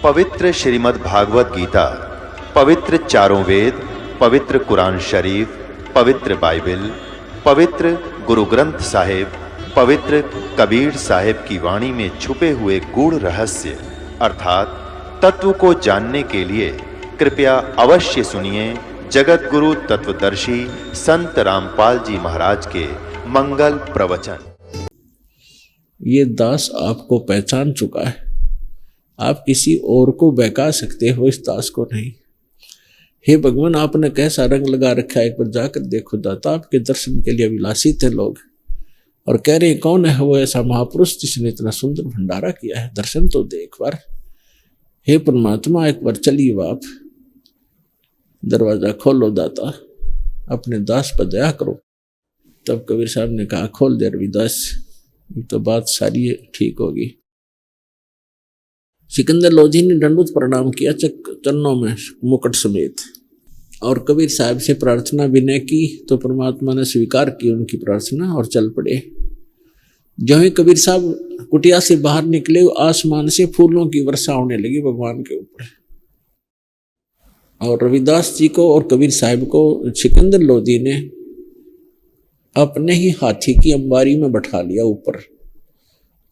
पवित्र श्रीमद् भागवत गीता, पवित्र चारों वेद, पवित्र कुरान शरीफ, पवित्र बाइबल, पवित्र गुरु ग्रंथ साहिब, पवित्र कबीर साहिब की वाणी में छुपे हुए गूढ़ रहस्य अर्थात तत्व को जानने के लिए कृपया अवश्य सुनिए जगत गुरु तत्वदर्शी संत रामपाल जी महाराज के मंगल प्रवचन। ये दास आपको पहचान चुका है, आप किसी और को बहका सकते हो, इस दास को नहीं। हे भगवान, आपने कैसा रंग लगा रखा है, एक बार जाकर देखो दाता। आपके दर्शन के लिए अभिलाषी थे लोग और कह रहे कौन है वो ऐसा महापुरुष जिसने इतना सुंदर भंडारा किया है, दर्शन तो दे एक बार। हे परमात्मा, एक बार चलिए आप, दरवाजा खोलो दाता, अपने दास पर दया करो। तब कबीर साहब ने कहा खोल दे रविदास, तो बात सारी ठीक होगी। सिकंदर लोधी ने दंडवत प्रणाम किया चरणों में मुकुट समेत और कबीर साहब से प्रार्थना विनय की, तो परमात्मा ने स्वीकार की उनकी प्रार्थना और चल पड़े। जो ही कबीर साहब कुटिया से बाहर निकले, आसमान से फूलों की वर्षा होने लगी भगवान के ऊपर। और रविदास जी को और कबीर साहब को सिकंदर लोधी ने अपने ही हाथी की अंबारी में बैठा लिया ऊपर।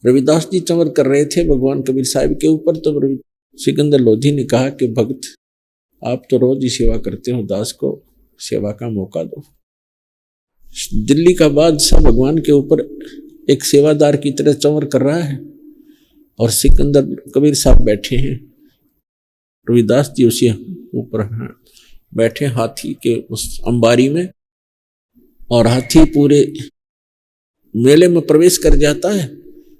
रविदास जी चंवर कर रहे थे भगवान कबीर साहब के ऊपर, तो सिकंदर लोधी ने कहा कि भक्त, आप तो रोज ही सेवा करते हो, दास को सेवा का मौका दो। दिल्ली का बादशाह भगवान के ऊपर एक सेवादार की तरह चंवर कर रहा है और सिकंदर कबीर साहब बैठे हैं, रविदास जी उसी ऊपर बैठे हाथी के उस अंबारी में। और हाथी पूरे मेले में प्रवेश कर जाता है।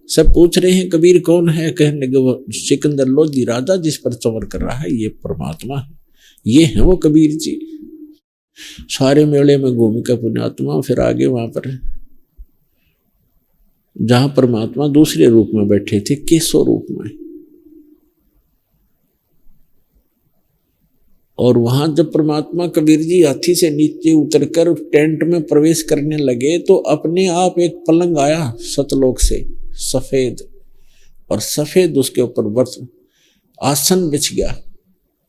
सब पूछ रहे हैं कबीर कौन है, कहने के वो सिकंदर लोधी राजा जिस पर चंवर कर रहा है, ये परमात्मा है, ये है वो कबीर जी। सारे मेले में घूमी का पुण्यात्मा फिर आगे वहां पर जहां परमात्मा दूसरे रूप में बैठे थे, केशव रूप में। और वहां जब परमात्मा कबीर जी हाथी से नीचे उतरकर टेंट में प्रवेश करने लगे, तो अपने आप एक पलंग आया सतलोक से, सफेद, और सफेद उसके ऊपर वर्ष आसन बिछ गया।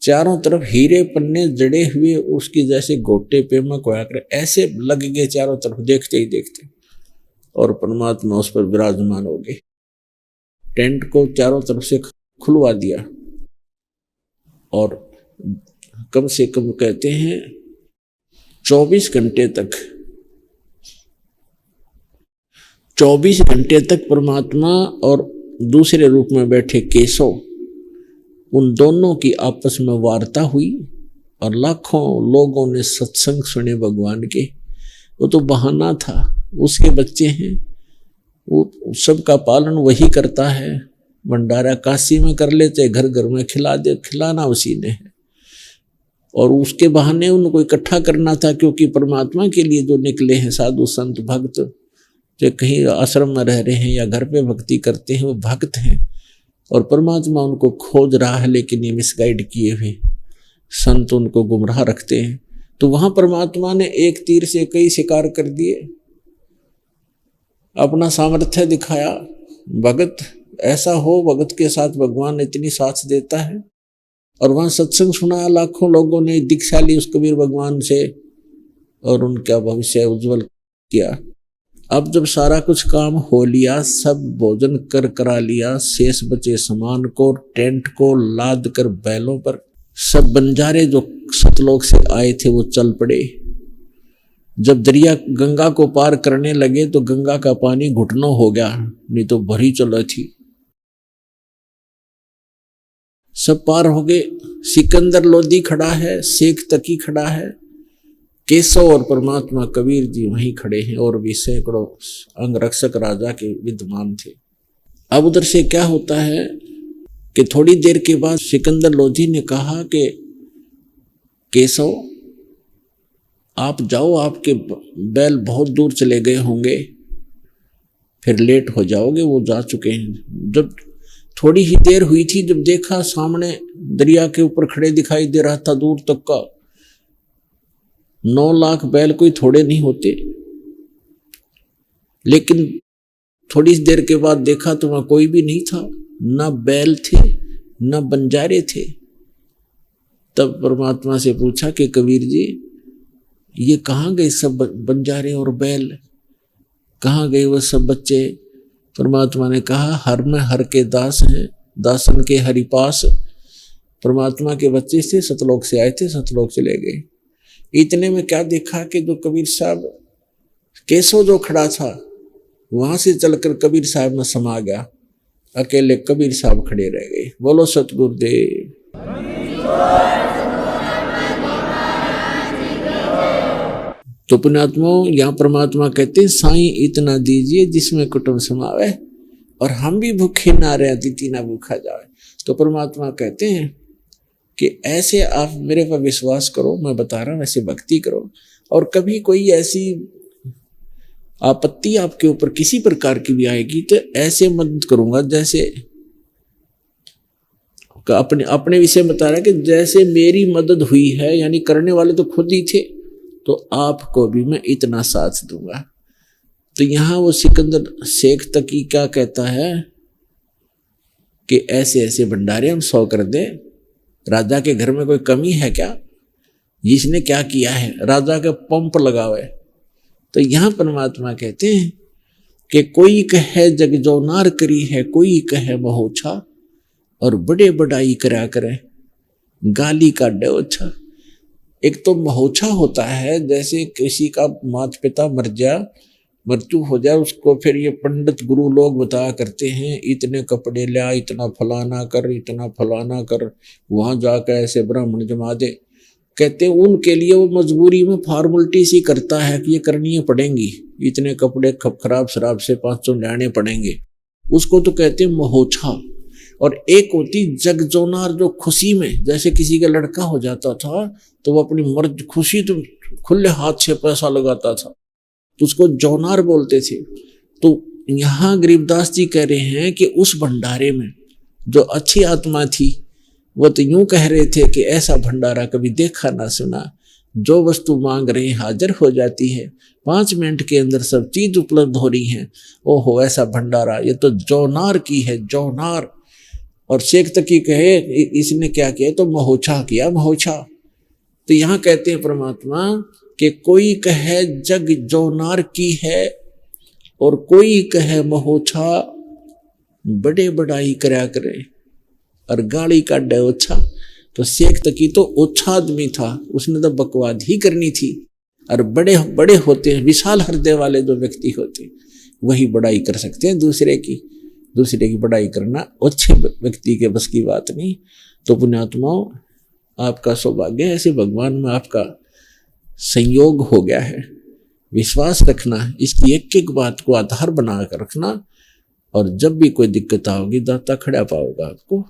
चारों तरफ हीरे पन्ने जड़े हुए उसकी जैसे गोटे पे में कोया करे ऐसे लग गए चारों तरफ, देखते ही देखते। और परमात्मा उस पर विराजमान हो गए। टेंट को चारों तरफ से खुलवा दिया और कम से कम कहते हैं 24 घंटे तक परमात्मा और दूसरे रूप में बैठे केशव, उन दोनों की आपस में वार्ता हुई और लाखों लोगों ने सत्संग सुने भगवान के। वो तो बहाना था, उसके बच्चे हैं, वो सबका पालन वही करता है। भंडारा काशी में कर लेते, घर घर में खिलाना उसी ने है। और उसके बहाने उनको इकट्ठा करना था, क्योंकि परमात्मा के लिए जो निकले हैं साधु संत भक्त, जो कहीं आश्रम में रह रहे हैं या घर पे भक्ति करते हैं, वो भक्त हैं और परमात्मा उनको खोज रहा है, लेकिन ये मिसगाइड किए हुए संत उनको गुमराह रखते हैं। तो वहां परमात्मा ने एक तीर से कई शिकार कर दिए, अपना सामर्थ्य दिखाया। भगत ऐसा हो, भगत के साथ भगवान इतनी साथ देता है। और वहां सत्संग सुना, लाखों लोगों ने दीक्षा ली उस कबीर भगवान से और उनका भविष्य उज्जवल किया। अब जब सारा कुछ काम हो लिया, सब भोजन कर करा लिया, शेष बचे सामान को टेंट को लाद कर बैलों पर सब बंजारे जो सतलोक से आए थे वो चल पड़े। जब दरिया गंगा को पार करने लगे तो गंगा का पानी घुटनों हो गया, नहीं तो भरी चल थी। सब पार हो गए। सिकंदर लोधी खड़ा है, शेख तकी खड़ा है, केशव और परमात्मा कबीर जी वहीं खड़े हैं और भी सैकड़ों अंगरक्षक राजा के विद्यमान थे। अब उधर से क्या होता है कि थोड़ी देर के बाद सिकंदर लोधी ने कहा कि केशव आप जाओ, आपके बैल बहुत दूर चले गए होंगे, फिर लेट हो जाओगे, वो जा चुके हैं। जब थोड़ी ही देर हुई थी, जब देखा सामने दरिया के ऊपर खड़े दिखाई दे रहा था दूर तक का 9 लाख बैल, कोई थोड़े नहीं होते। लेकिन थोड़ी देर के बाद देखा तो वहां कोई भी नहीं था, ना बैल थे न बंजारे थे। तब परमात्मा से पूछा कि कबीर जी ये कहाँ गए सब बंजारे और बैल, कहाँ गए वो सब बच्चे? परमात्मा ने कहा हर में हर के दास हैं, दासन के हरि पास। परमात्मा के बच्चे से सतलोक से आए थे, सतलोक चले गए। इतने में क्या देखा कि जो कबीर साहब केसो जो खड़ा था वहां से चलकर कबीर साहब में समा गया, अकेले कबीर साहब खड़े रह गए। बोलो सतगुरुदेव। तो पुण्यात्माओं यहाँ परमात्मा कहते हैं साईं इतना दीजिए जिसमें कुटुंब समावे, और हम भी भूखे ना रहे अतिथि ना भूखा जाए। तो परमात्मा कहते हैं कि ऐसे आप मेरे पर विश्वास करो, मैं बता रहा हूं वैसे भक्ति करो, और कभी कोई ऐसी आपत्ति आपके ऊपर किसी प्रकार की भी आएगी तो ऐसे मदद करूंगा जैसे अपने विषय बता रहा है कि जैसे मेरी मदद हुई है, यानी करने वाले तो खुद ही थे, तो आपको भी मैं इतना साथ दूंगा। तो यहां वो सिकंदर शेख तकी क्या कहता है कि ऐसे ऐसे भंडारे हम 100 कर दें। राजा के घर में कोई कमी है क्या? जिसने क्या किया है, राजा के पंप लगावे। तो यहां परमात्मा कहते हैं कि कोई कहे जग जोनार करी है, कोई कहे महोछा, और बड़े बड़ाई करा करे गाली का डोछा। एक तो महोछा होता है, जैसे किसी का माता पिता मृत्यु हो जाए, उसको फिर ये पंडित गुरु लोग बताया करते हैं इतने कपड़े ला, इतना फलाना कर, इतना फलाना कर, वहां जाकर ऐसे ब्राह्मण जमा दे। कहते हैं उनके लिए वो मजबूरी में फॉर्मेलिटी सी करता है कि ये करनी पड़ेंगी, इतने कपड़े खराब शराब से 500 लाने पड़ेंगे, उसको तो कहते हैं महोछा। और एक होती जगजोनार, जो खुशी में, जैसे किसी का लड़का हो जाता था तो वो अपनी मर्द खुशी तो खुले हाथ से पैसा लगाता था, तो उसको जौनार बोलते थे। तो यहाँ गरीबदास जी कह रहे हैं कि उस भंडारे में जो अच्छी आत्मा थी वो तो यूं कह रहे थे कि ऐसा भंडारा कभी देखा ना सुना, जो वस्तु मांग रहे हाजिर हो जाती है, 5 मिनट के अंदर सब चीज उपलब्ध हो रही है। ओहो ऐसा भंडारा, ये तो जौनार की है, जौनार। और शेख तकी कहे इसने क्या किया, तो महोछा किया, महोछा। तो यहाँ कहते हैं परमात्मा कि कोई कहे जग जौनार की है और कोई कहे महोछा, बड़े बड़ाई करा करे और गाली का डोछा। तो शेख तकी तो ओछा आदमी था, उसने तो बकवाद ही करनी थी। और बड़े बड़े होते हैं, विशाल हृदय वाले जो व्यक्ति होते वही बड़ाई कर सकते हैं दूसरे की बड़ाई करना अच्छे व्यक्ति के बस की बात नहीं। तो पुण्यात्माओं आपका सौभाग्य है, ऐसे भगवान में आपका संयोग हो गया है। विश्वास रखना, इसकी एक एक बात को आधार बनाकर रखना, और जब भी कोई दिक्कत आओगी दाता खड़ा पाओगा आपको,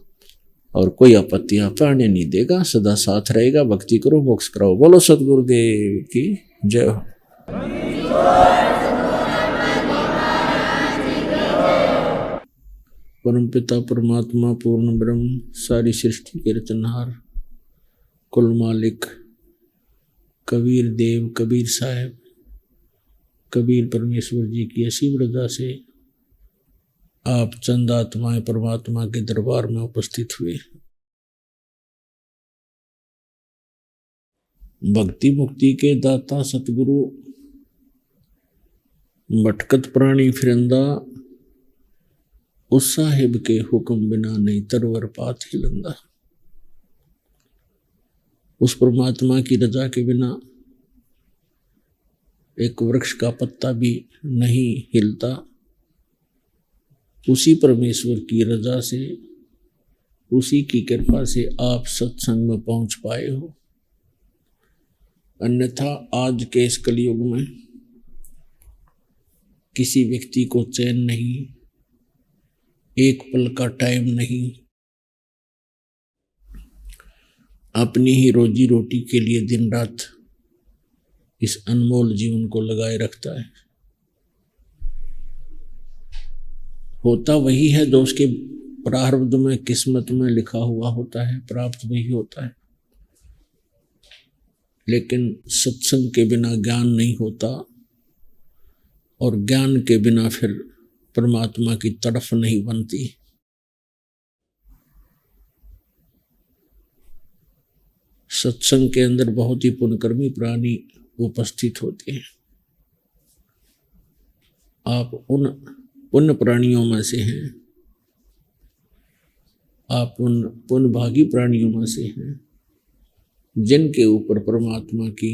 और कोई आपत्ति आप आने नहीं देगा, सदा साथ रहेगा। भक्ति करो, मोक्ष कराओ। बोलो सतगुरुदेव की जय हो। परम पिता परमात्मा पूर्ण ब्रह्म, सारी सृष्टि के रचनहार, कुल मालिक कबीर देव, कबीर साहब, कबीर परमेश्वर जी की असीम रजा से आप चंद आत्माएं परमात्मा के दरबार में उपस्थित हुए। भक्ति मुक्ति के दाता सतगुरु, भटकत प्राणी फिरंदा, उस साहिब के हुक्म बिना नहीं तरवर पात हिलंदा। उस परमात्मा की रजा के बिना एक वृक्ष का पत्ता भी नहीं हिलता। उसी परमेश्वर की रजा से, उसी की कृपा से आप सत्संग में पहुंच पाए हो। अन्यथा आज के इस कलयुग में किसी व्यक्ति को चैन नहीं, एक पल का टाइम नहीं, अपनी ही रोजी रोटी के लिए दिन रात इस अनमोल जीवन को लगाए रखता है। होता वही है जो उसके प्रारब्ध में, किस्मत में लिखा हुआ होता है, प्राप्त वही होता है। लेकिन सत्संग के बिना ज्ञान नहीं होता, और ज्ञान के बिना फिर परमात्मा की तड़फ नहीं बनती। सत्संग के अंदर बहुत ही पुण्यकर्मी प्राणी उपस्थित होते हैं। आप उन पुण्य प्राणियों में से हैं, आप उन पुण्यभागी प्राणियों में से हैं जिनके ऊपर परमात्मा की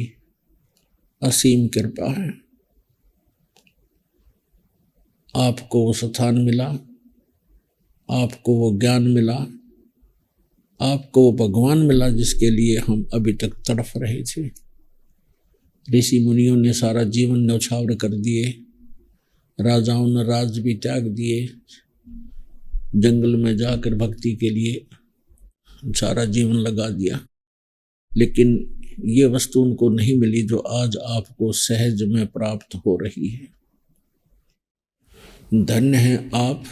असीम कृपा है। आपको वो स्थान मिला, आपको वो ज्ञान मिला, आपको वो भगवान मिला जिसके लिए हम अभी तक तड़फ रहे थे। ऋषि मुनियों ने सारा जीवन न्यौछावर कर दिए, राजाओं ने राज भी त्याग दिए, जंगल में जाकर भक्ति के लिए सारा जीवन लगा दिया, लेकिन ये वस्तु उनको नहीं मिली जो आज आपको सहज में प्राप्त हो रही है। धन्य है आप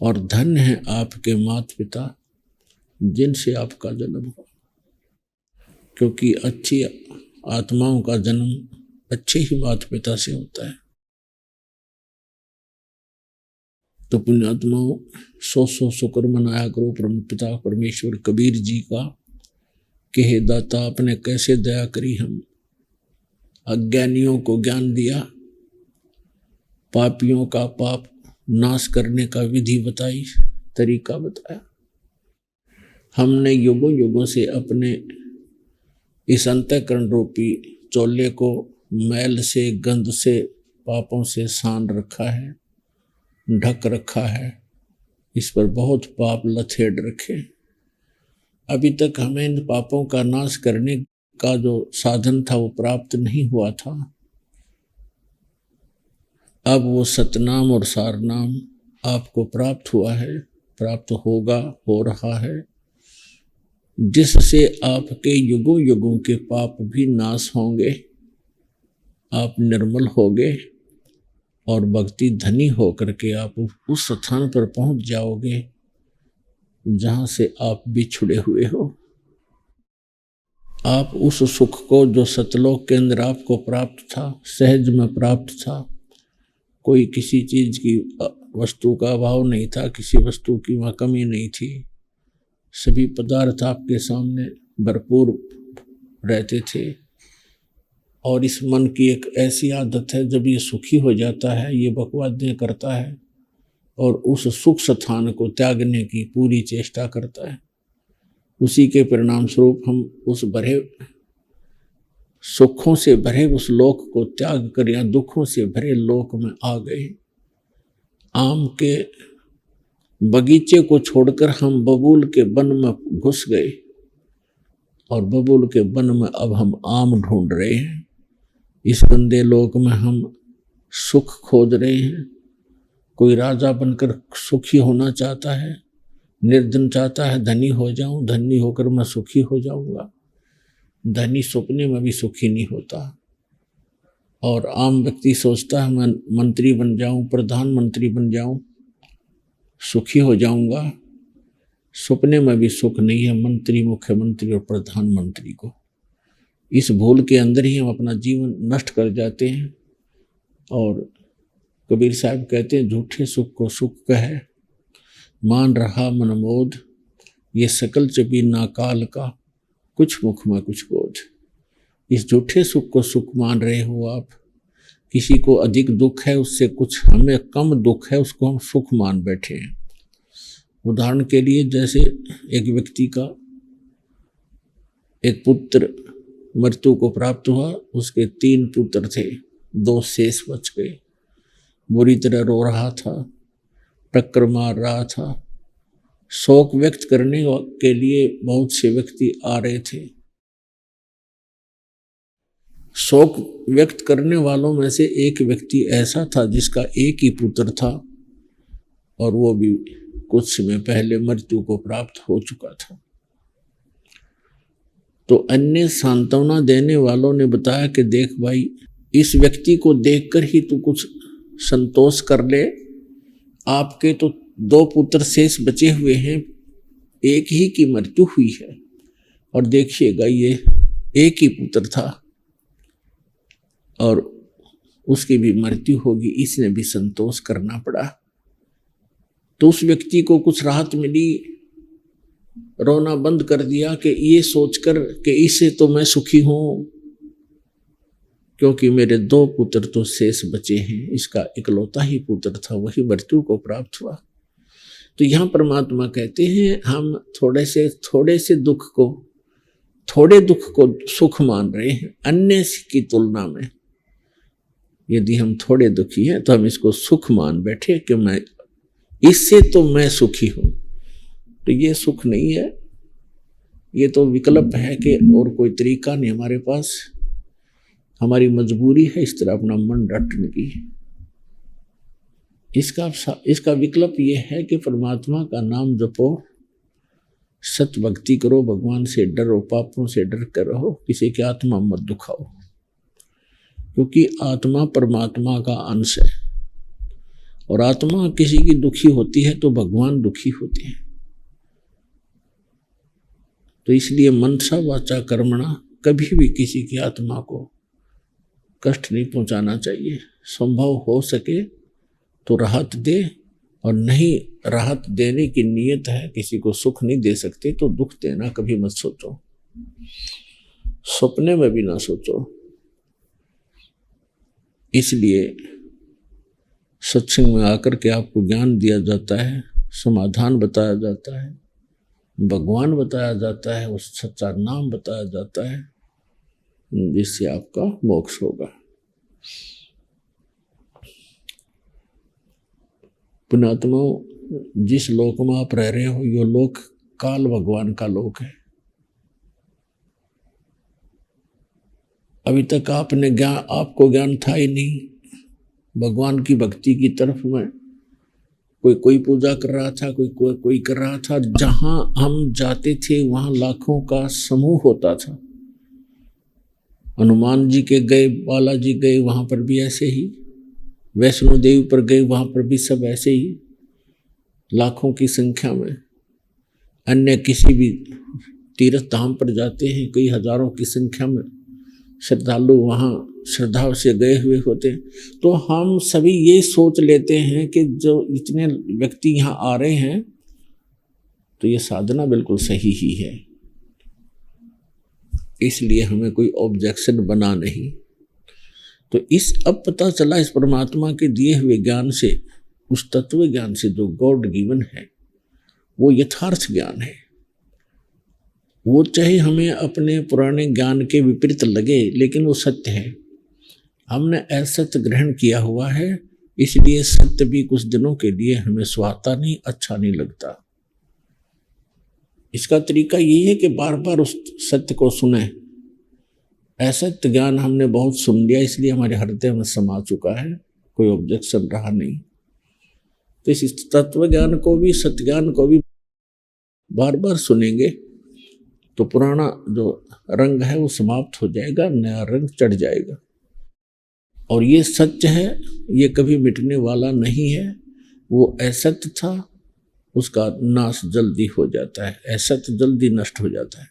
और धन्य है आपके माता पिता जिनसे आपका जन्म हुआ, क्योंकि अच्छी आत्माओं का जन्म अच्छे ही माता पिता से होता है। तो पुण्यात्माओं, सौ शुक्र मनाया करो परम पिता परमेश्वर कबीर जी का कि हे दाता आपने कैसे दया करी, हम अज्ञानियों को ज्ञान दिया, पापियों का पाप नाश करने का विधि बताई, तरीका बताया। हमने युगों युगों से अपने इस अंतःकरण रूपी चोले को मैल से, गंध से, पापों से सान रखा है, ढक रखा है, इस पर बहुत पाप लथेड़ रखे। अभी तक हमें इन पापों का नाश करने का जो साधन था वो प्राप्त नहीं हुआ था। अब वो सतनाम और सारनाम आपको प्राप्त हुआ है, प्राप्त होगा, हो रहा है, जिससे आपके युगों युगों के पाप भी नाश होंगे, आप निर्मल होगे और भक्ति धनी होकर के आप उस स्थान पर पहुंच जाओगे जहां से आप बिछुड़े हुए हो। आप उस सुख को जो सतलोक के अंदर आपको प्राप्त था, सहज में प्राप्त था, कोई किसी चीज की वस्तु का अभाव नहीं था, किसी वस्तु की वहाँ कमी नहीं थी, सभी पदार्थ आपके सामने भरपूर रहते थे। और इस मन की एक ऐसी आदत है, जब ये सुखी हो जाता है, ये बकवादें करता है और उस सुख स्थान को त्यागने की पूरी चेष्टा करता है। उसी के परिणाम स्वरूप हम उस भरे सुखों से भरे उस लोक को त्याग कर या दुखों से भरे लोक में आ गए। आम के बगीचे को छोड़कर हम बबूल के वन में घुस गए और बबूल के वन में अब हम आम ढूंढ रहे हैं। इस गंदे लोक में हम सुख खोज रहे हैं। कोई राजा बनकर सुखी होना चाहता है, निर्धन चाहता है धनी हो जाऊं, धनी होकर मैं सुखी हो जाऊंगा। धनी सपने में भी सुखी नहीं होता। और आम व्यक्ति सोचता है मैं मंत्री बन जाऊं, प्रधानमंत्री बन जाऊं, सुखी हो जाऊंगा। सपने में भी सुख नहीं है मंत्री, मुख्यमंत्री और प्रधानमंत्री को। इस भूल के अंदर ही हम अपना जीवन नष्ट कर जाते हैं। और कबीर साहब कहते हैं, झूठे सुख को सुख कहे, मान रहा मनमोद, ये सकल चबी ना काल का, कुछ मुख में कुछ बोध। इस झूठे सुख को सुख मान रहे हो आप। किसी को अधिक दुख है, उससे कुछ हमें कम दुख है, उसको हम सुख मान बैठे हैं। उदाहरण के लिए, जैसे एक व्यक्ति का एक पुत्र मृत्यु को प्राप्त हुआ, उसके 3 पुत्र थे, 2 शेष बच गए। बुरी तरह रो रहा था, टक्कर मार रहा था। शोक व्यक्त करने के लिए बहुत से व्यक्ति आ रहे थे। शोक व्यक्त करने वालों में से एक व्यक्ति ऐसा था जिसका एक ही पुत्र था और वो भी कुछ समय पहले मृत्यु को प्राप्त हो चुका था। तो अन्य सांत्वना देने वालों ने बताया कि देख भाई, इस व्यक्ति को देखकर ही तू कुछ संतोष कर ले। आपके तो 2 पुत्र शेष बचे हुए हैं, एक ही की मृत्यु हुई है और देखिएगा ये एक ही पुत्र था और उसकी भी मृत्यु होगी, इसने भी संतोष करना पड़ा। तो उस व्यक्ति को कुछ राहत मिली, रोना बंद कर दिया कि ये सोचकर कि इससे तो मैं सुखी हूं, क्योंकि मेरे 2 पुत्र तो शेष बचे हैं, इसका इकलौता ही पुत्र था, वही मृत्यु को प्राप्त हुआ। तो यहां परमात्मा कहते हैं हम थोड़े से दुख को, थोड़े दुख को सुख मान रहे हैं अन्य की तुलना में। यदि हम थोड़े दुखी हैं तो हम इसको सुख मान बैठे कि मैं इससे तो मैं सुखी हूं, तो ये सुख नहीं है, ये तो विकल्प है कि और कोई तरीका नहीं हमारे पास, हमारी मजबूरी है इस तरह अपना मन रटने की। इसका विकल्प ये है कि परमात्मा का नाम जपो, सत्य भक्ति करो, भगवान से डरो, पापों से डर कर रहो, किसी की आत्मा मत दुखाओ, क्योंकि आत्मा परमात्मा का अंश है और आत्मा किसी की दुखी होती है तो भगवान दुखी होते हैं। तो इसलिए मनसा वाचा कर्मणा, कभी भी किसी की आत्मा को कष्ट नहीं पहुंचाना चाहिए। संभव हो सके तो राहत दे, और नहीं राहत देने की नीयत है, किसी को सुख नहीं दे सकते तो दुख देना कभी मत सोचो, सपने में भी ना सोचो। इसलिए सत्संग में आकर के आपको ज्ञान दिया जाता है, समाधान बताया जाता है, भगवान बताया जाता है, उस सच्चा नाम बताया जाता है, जिससे आपका मोक्ष होगा। पुण्यात्मा, जिस लोक में आप रह रहे हो, यो लोक काल भगवान का लोक है। अभी तक आपको ज्ञान था ही नहीं। भगवान की भक्ति की तरफ में कोई पूजा कर रहा था, कोई कर रहा था। जहां हम जाते थे वहां लाखों का समूह होता था। हनुमान जी के गए, बालाजी गए, वहां पर भी ऐसे ही, वैष्णो देवी पर गए, वहां पर भी सब ऐसे ही लाखों की संख्या में। अन्य किसी भी तीर्थ धाम पर जाते हैं, कई हजारों की संख्या में श्रद्धालु वहां श्रद्धा से गए हुए होते हैं। तो हम सभी ये सोच लेते हैं कि जो इतने व्यक्ति यहाँ आ रहे हैं तो ये साधना बिल्कुल सही ही है, इसलिए हमें कोई ऑब्जेक्शन बना नहीं। तो अब पता चला इस परमात्मा के दिए हुए ज्ञान से, उस तत्व ज्ञान से जो गॉड गिवन है, वो यथार्थ ज्ञान है। वो चाहे हमें अपने पुराने ज्ञान के विपरीत लगे, लेकिन वो सत्य है। हमने असत्य ग्रहण किया हुआ है, इसलिए सत्य भी कुछ दिनों के लिए हमें सुहाता नहीं, अच्छा नहीं लगता। इसका तरीका यही है कि बार बार उस सत्य को सुने। असत्य ज्ञान हमने बहुत सुन लिया, इसलिए हमारे हृदय में समा चुका है, कोई ऑब्जेक्शन रहा नहीं। तो इस तत्व ज्ञान को भी, सत्य ज्ञान को भी बार बार सुनेंगे तो पुराना जो रंग है वो समाप्त हो जाएगा, नया रंग चढ़ जाएगा। और ये सत्य है, ये कभी मिटने वाला नहीं है। वो असत्य था, उसका नाश जल्दी हो जाता है, असत्य जल्दी नष्ट हो जाता है।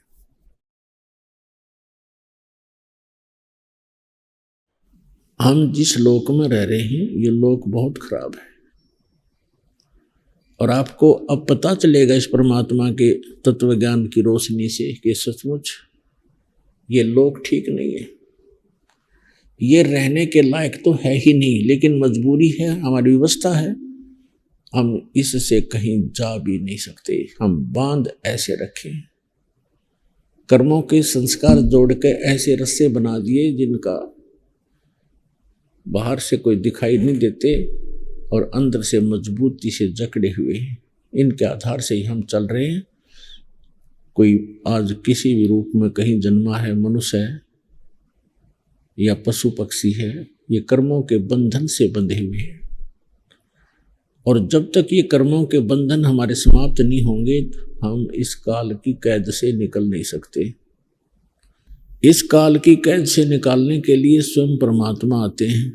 हम जिस लोक में रह रहे हैं, ये लोक बहुत खराब है, और आपको अब पता चलेगा इस परमात्मा के तत्व ज्ञान की रोशनी से कि सचमुच ये लोक ठीक नहीं है, ये रहने के लायक तो है ही नहीं, लेकिन मजबूरी है, हमारी व्यवस्था है, हम इससे कहीं जा भी नहीं सकते। हम बांध ऐसे रखे, कर्मों के संस्कार जोड़ के ऐसे रस्से बना दिए जिनका बाहर से कोई दिखाई नहीं देते और अंदर से मजबूती से जकड़े हुए हैं। इनके आधार से ही हम चल रहे हैं। कोई आज किसी भी रूप में कहीं जन्मा है, मनुष्य है या पशु पक्षी है, ये कर्मों के बंधन से बंधे हुए हैं। और जब तक ये कर्मों के बंधन हमारे समाप्त नहीं होंगे, हम इस काल की कैद से निकल नहीं सकते। इस काल की कैद से निकालने के लिए स्वयं परमात्मा आते हैं,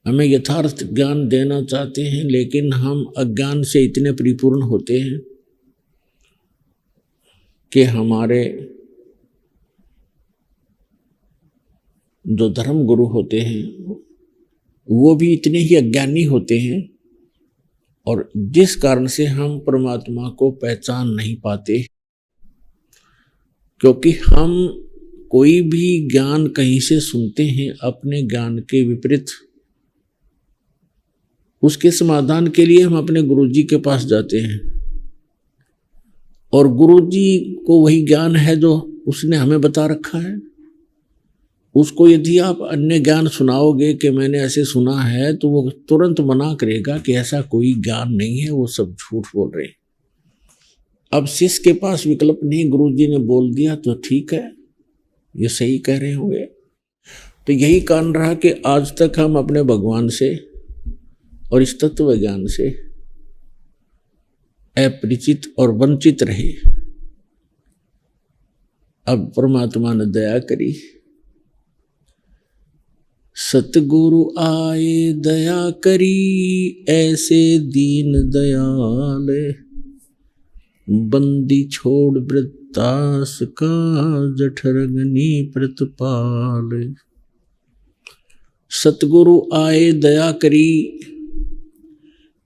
हमें यथार्थ ज्ञान देना चाहते हैं, लेकिन हम अज्ञान से इतने परिपूर्ण होते हैं कि हमारे जो धर्म गुरु होते हैं वो भी इतने ही अज्ञानी होते हैं और जिस कारण से हम परमात्मा को पहचान नहीं पाते, क्योंकि हम कोई भी ज्ञान कहीं से सुनते हैं अपने ज्ञान के विपरीत, उसके समाधान के लिए हम अपने गुरुजी के पास जाते हैं, और गुरुजी को वही ज्ञान है जो उसने हमें बता रखा है। उसको यदि आप अन्य ज्ञान सुनाओगे कि मैंने ऐसे सुना है, तो वो तुरंत मना करेगा कि ऐसा कोई ज्ञान नहीं है, वो सब झूठ बोल रहे हैं। अब शिष्य के पास विकल्प नहीं, गुरुजी ने बोल दिया तो ठीक है, ये सही कह रहे होंगे। तो यही कारण रहा कि आज तक हम अपने भगवान से और इस तत्व ज्ञान से अपरिचित और वंचित रहे। अब परमात्मा ने दया करी, सतगुरु आए दया करी, ऐसे दीन दयाल, बंदी छोड़ वृत्तास का, जठरगनी प्रतिपाल। सतगुरु आए दया करी,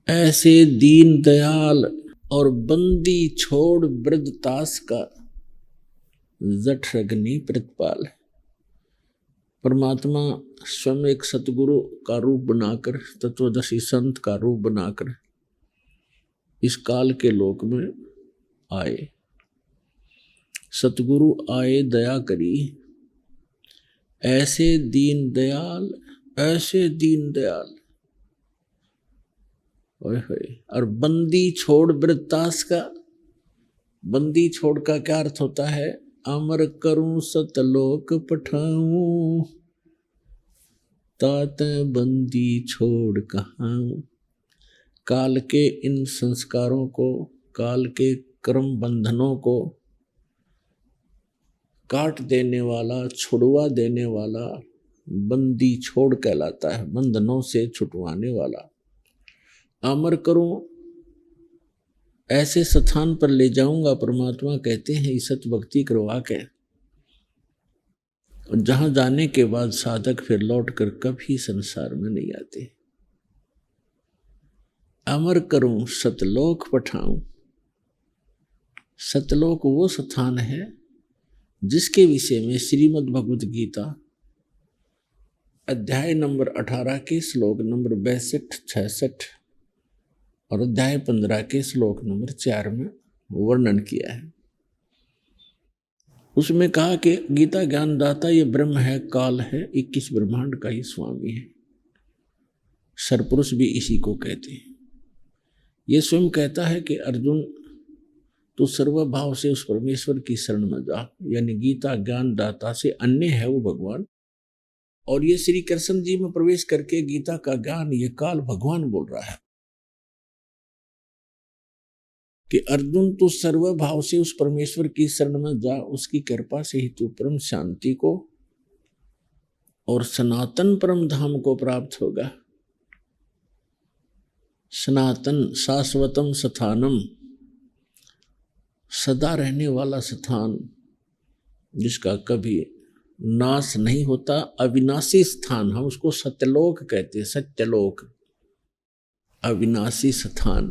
ऐसे दीन दयाल, और बंदी छोड़ वृद्धतास का, जठरगनी प्रतिपाल। परमात्मा स्वयं एक सतगुरु का रूप बनाकर, तत्वदर्शी संत का रूप बनाकर इस काल के लोक में आए। सतगुरु आए दया करी, ऐसे दीन दयाल, ऐसे दीन दयाल, और बंदी छोड़ वृत्तास का। बंदी छोड़ का क्या अर्थ होता है? अमर करूं सतलोक पठाऊं, तात बंदी छोड़ कहाऊं। काल के इन संस्कारों को, काल के कर्म बंधनों को काट देने वाला, छुड़वा देने वाला बंदी छोड़ कहलाता है, बंधनों से छुटवाने वाला। अमर करूं, ऐसे स्थान पर ले जाऊंगा, परमात्मा कहते हैं ईसत भक्ति करवा के, जहां जाने के बाद साधक फिर लौट कर कभी संसार में नहीं आते। अमर करूं सतलोक पठाऊं। सतलोक वो स्थान है जिसके विषय में श्रीमद् भगवत गीता अध्याय नंबर 18 के श्लोक नंबर 62-66 और अध्याय 15 के श्लोक नंबर 4 में वर्णन किया है। उसमें कहा कि गीता ज्ञानदाता ये ब्रह्म है, काल है, 21 ब्रह्मांड का ही स्वामी है। सरपुरुष भी इसी को कहते हैं। ये स्वयं कहता है कि अर्जुन तू सर्वभाव से उस परमेश्वर की शरण में जा, यानी गीता ज्ञानदाता से अन्य है वो भगवान। और ये श्री कृष्ण जी में प्रवेश करके गीता का ज्ञान ये काल भगवान बोल रहा है कि अर्जुन तू सर्वभाव से उस परमेश्वर की शरण में जा, उसकी कृपा से ही तू परम शांति को और सनातन परम धाम को प्राप्त होगा। सनातन शाश्वतम स्थानम, सदा रहने वाला स्थान जिसका कभी नाश नहीं होता, अविनाशी स्थान, हम उसको सत्यलोक कहते हैं। सत्यलोक, अविनाशी स्थान।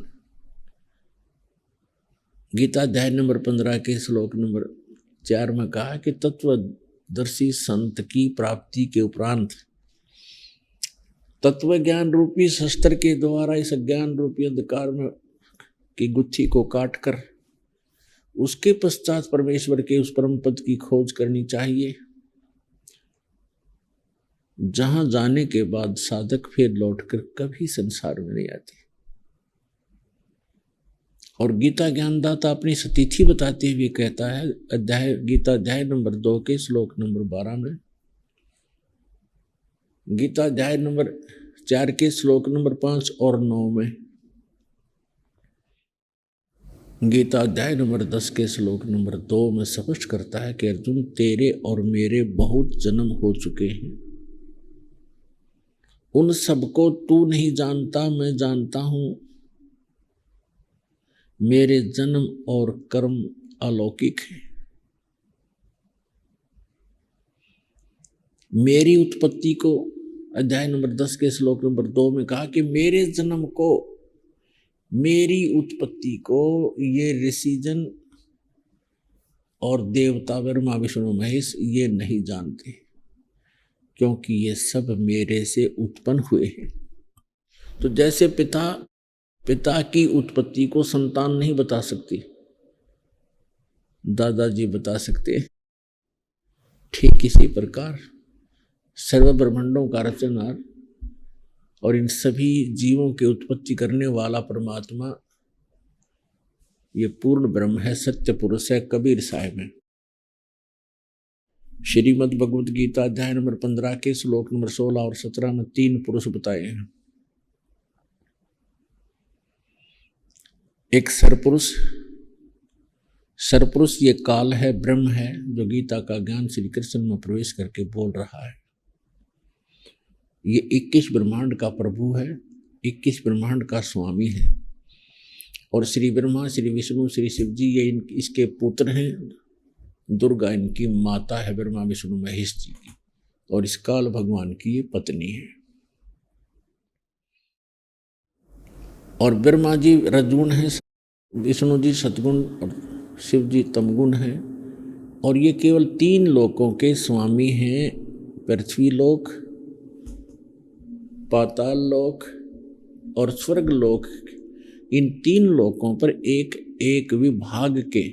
गीता अध्याय नंबर 15 के श्लोक नंबर 4 में कहा कि तत्वदर्शी संत की प्राप्ति के उपरांत तत्व ज्ञान रूपी शस्त्र के द्वारा इस ज्ञान रूपी अंधकार में की गुत्थी को काटकर उसके पश्चात परमेश्वर के उस परम पद की खोज करनी चाहिए, जहां जाने के बाद साधक फिर लौटकर कभी संसार में नहीं आते। और गीता ज्ञानदाता अपनी सतिथि बताते हुए कहता है गीता अध्याय नंबर 2 के श्लोक नंबर 12 में, गीता अध्याय नंबर 4 के श्लोक नंबर 5 और 9 में, गीता अध्याय नंबर 10 के श्लोक नंबर 2 में स्पष्ट करता है कि अर्जुन तेरे और मेरे बहुत जन्म हो चुके हैं, उन सबको तू नहीं जानता, मैं जानता हूं। मेरे जन्म और कर्म अलौकिक है। मेरी उत्पत्ति को अध्याय नंबर 10 के श्लोक नंबर 2 में कहा कि मेरे जन्म को मेरी उत्पत्ति को ये ऋषिजन और देवता ब्रह्मा विष्णु महेश ये नहीं जानते, क्योंकि ये सब मेरे से उत्पन्न हुए हैं। तो जैसे पिता की उत्पत्ति को संतान नहीं बता सकती, दादाजी बता सकते, ठीक इसी प्रकार सर्व ब्रह्मांडों का रचनहार और इन सभी जीवों की उत्पत्ति करने वाला परमात्मा ये पूर्ण ब्रह्म है, सत्य पुरुष है, कबीर साहिब है। श्रीमद् भगवद गीता अध्याय नंबर 15 के श्लोक नंबर 16 और 17 में 3 पुरुष बताए हैं। एक सरपुरुष ये काल है, ब्रह्म है, जो गीता का ज्ञान श्री कृष्ण में प्रवेश करके बोल रहा है। ये 21 ब्रह्मांड का प्रभु है, 21 ब्रह्मांड का स्वामी है। और श्री ब्रह्मा, श्री विष्णु, श्री शिव जी ये इसके पुत्र हैं। दुर्गा इनकी माता है, ब्रह्मा विष्णु महेश जी की, और इस काल भगवान की ये पत्नी है। और ब्रह्मा जी रजगुण है, विष्णु जी सतगुण और शिव जी तमगुण है। और ये केवल 3 लोकों के स्वामी हैं, पृथ्वी लोक, पाताल लोक और स्वर्ग लोक। इन 3 लोकों पर एक एक विभाग के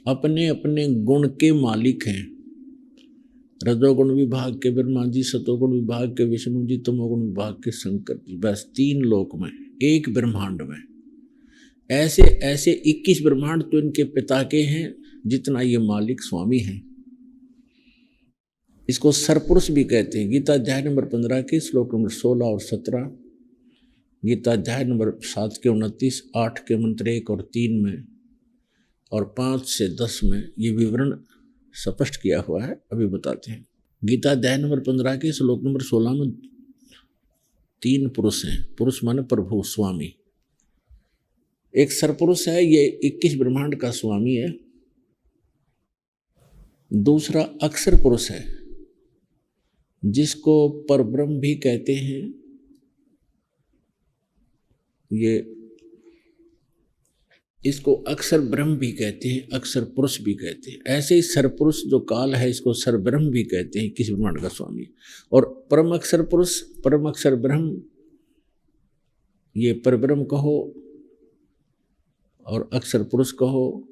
अपने अपने गुण के मालिक हैं। रजोगुण विभाग के ब्रह्मा जी, सतोगुण विभाग के विष्णु जी, तमोगुण विभाग के शंकर जी। बस 3 लोक में, एक ब्रह्मांड में ऐसे 21 ब्रह्मांड तो इनके पिता के हैं, जितना ये मालिक स्वामी हैं। इसको सरपुरुष भी कहते हैं। गीता अध्याय नंबर 15 के श्लोक नंबर 16 और 17, गीता अध्याय नंबर 7 के 29, 8 के मंत्र 1 और 3 में और 5 से 10 में ये विवरण स्पष्ट किया हुआ है। अभी बताते हैं। गीता अध्याय नंबर 15 के श्लोक नंबर 16 में 3 पुरुष हैं। पुरुष माने प्रभु, स्वामी। एक सरपुरुष है, ये 21 ब्रह्मांड का स्वामी है। दूसरा अक्षर पुरुष है, जिसको परब्रह्म भी कहते हैं। ये इसको अक्षर ब्रह्म भी कहते हैं, अक्षर पुरुष भी कहते हैं। ऐसे ही सरपुरुष जो काल है, इसको सर ब्रह्म भी कहते हैं, किस ब्रह्मांड का स्वामी। और परम अक्षर पुरुष, परम अक्षर ब्रह्म, ये परब्रह्म कहो और अक्षर पुरुष कहो,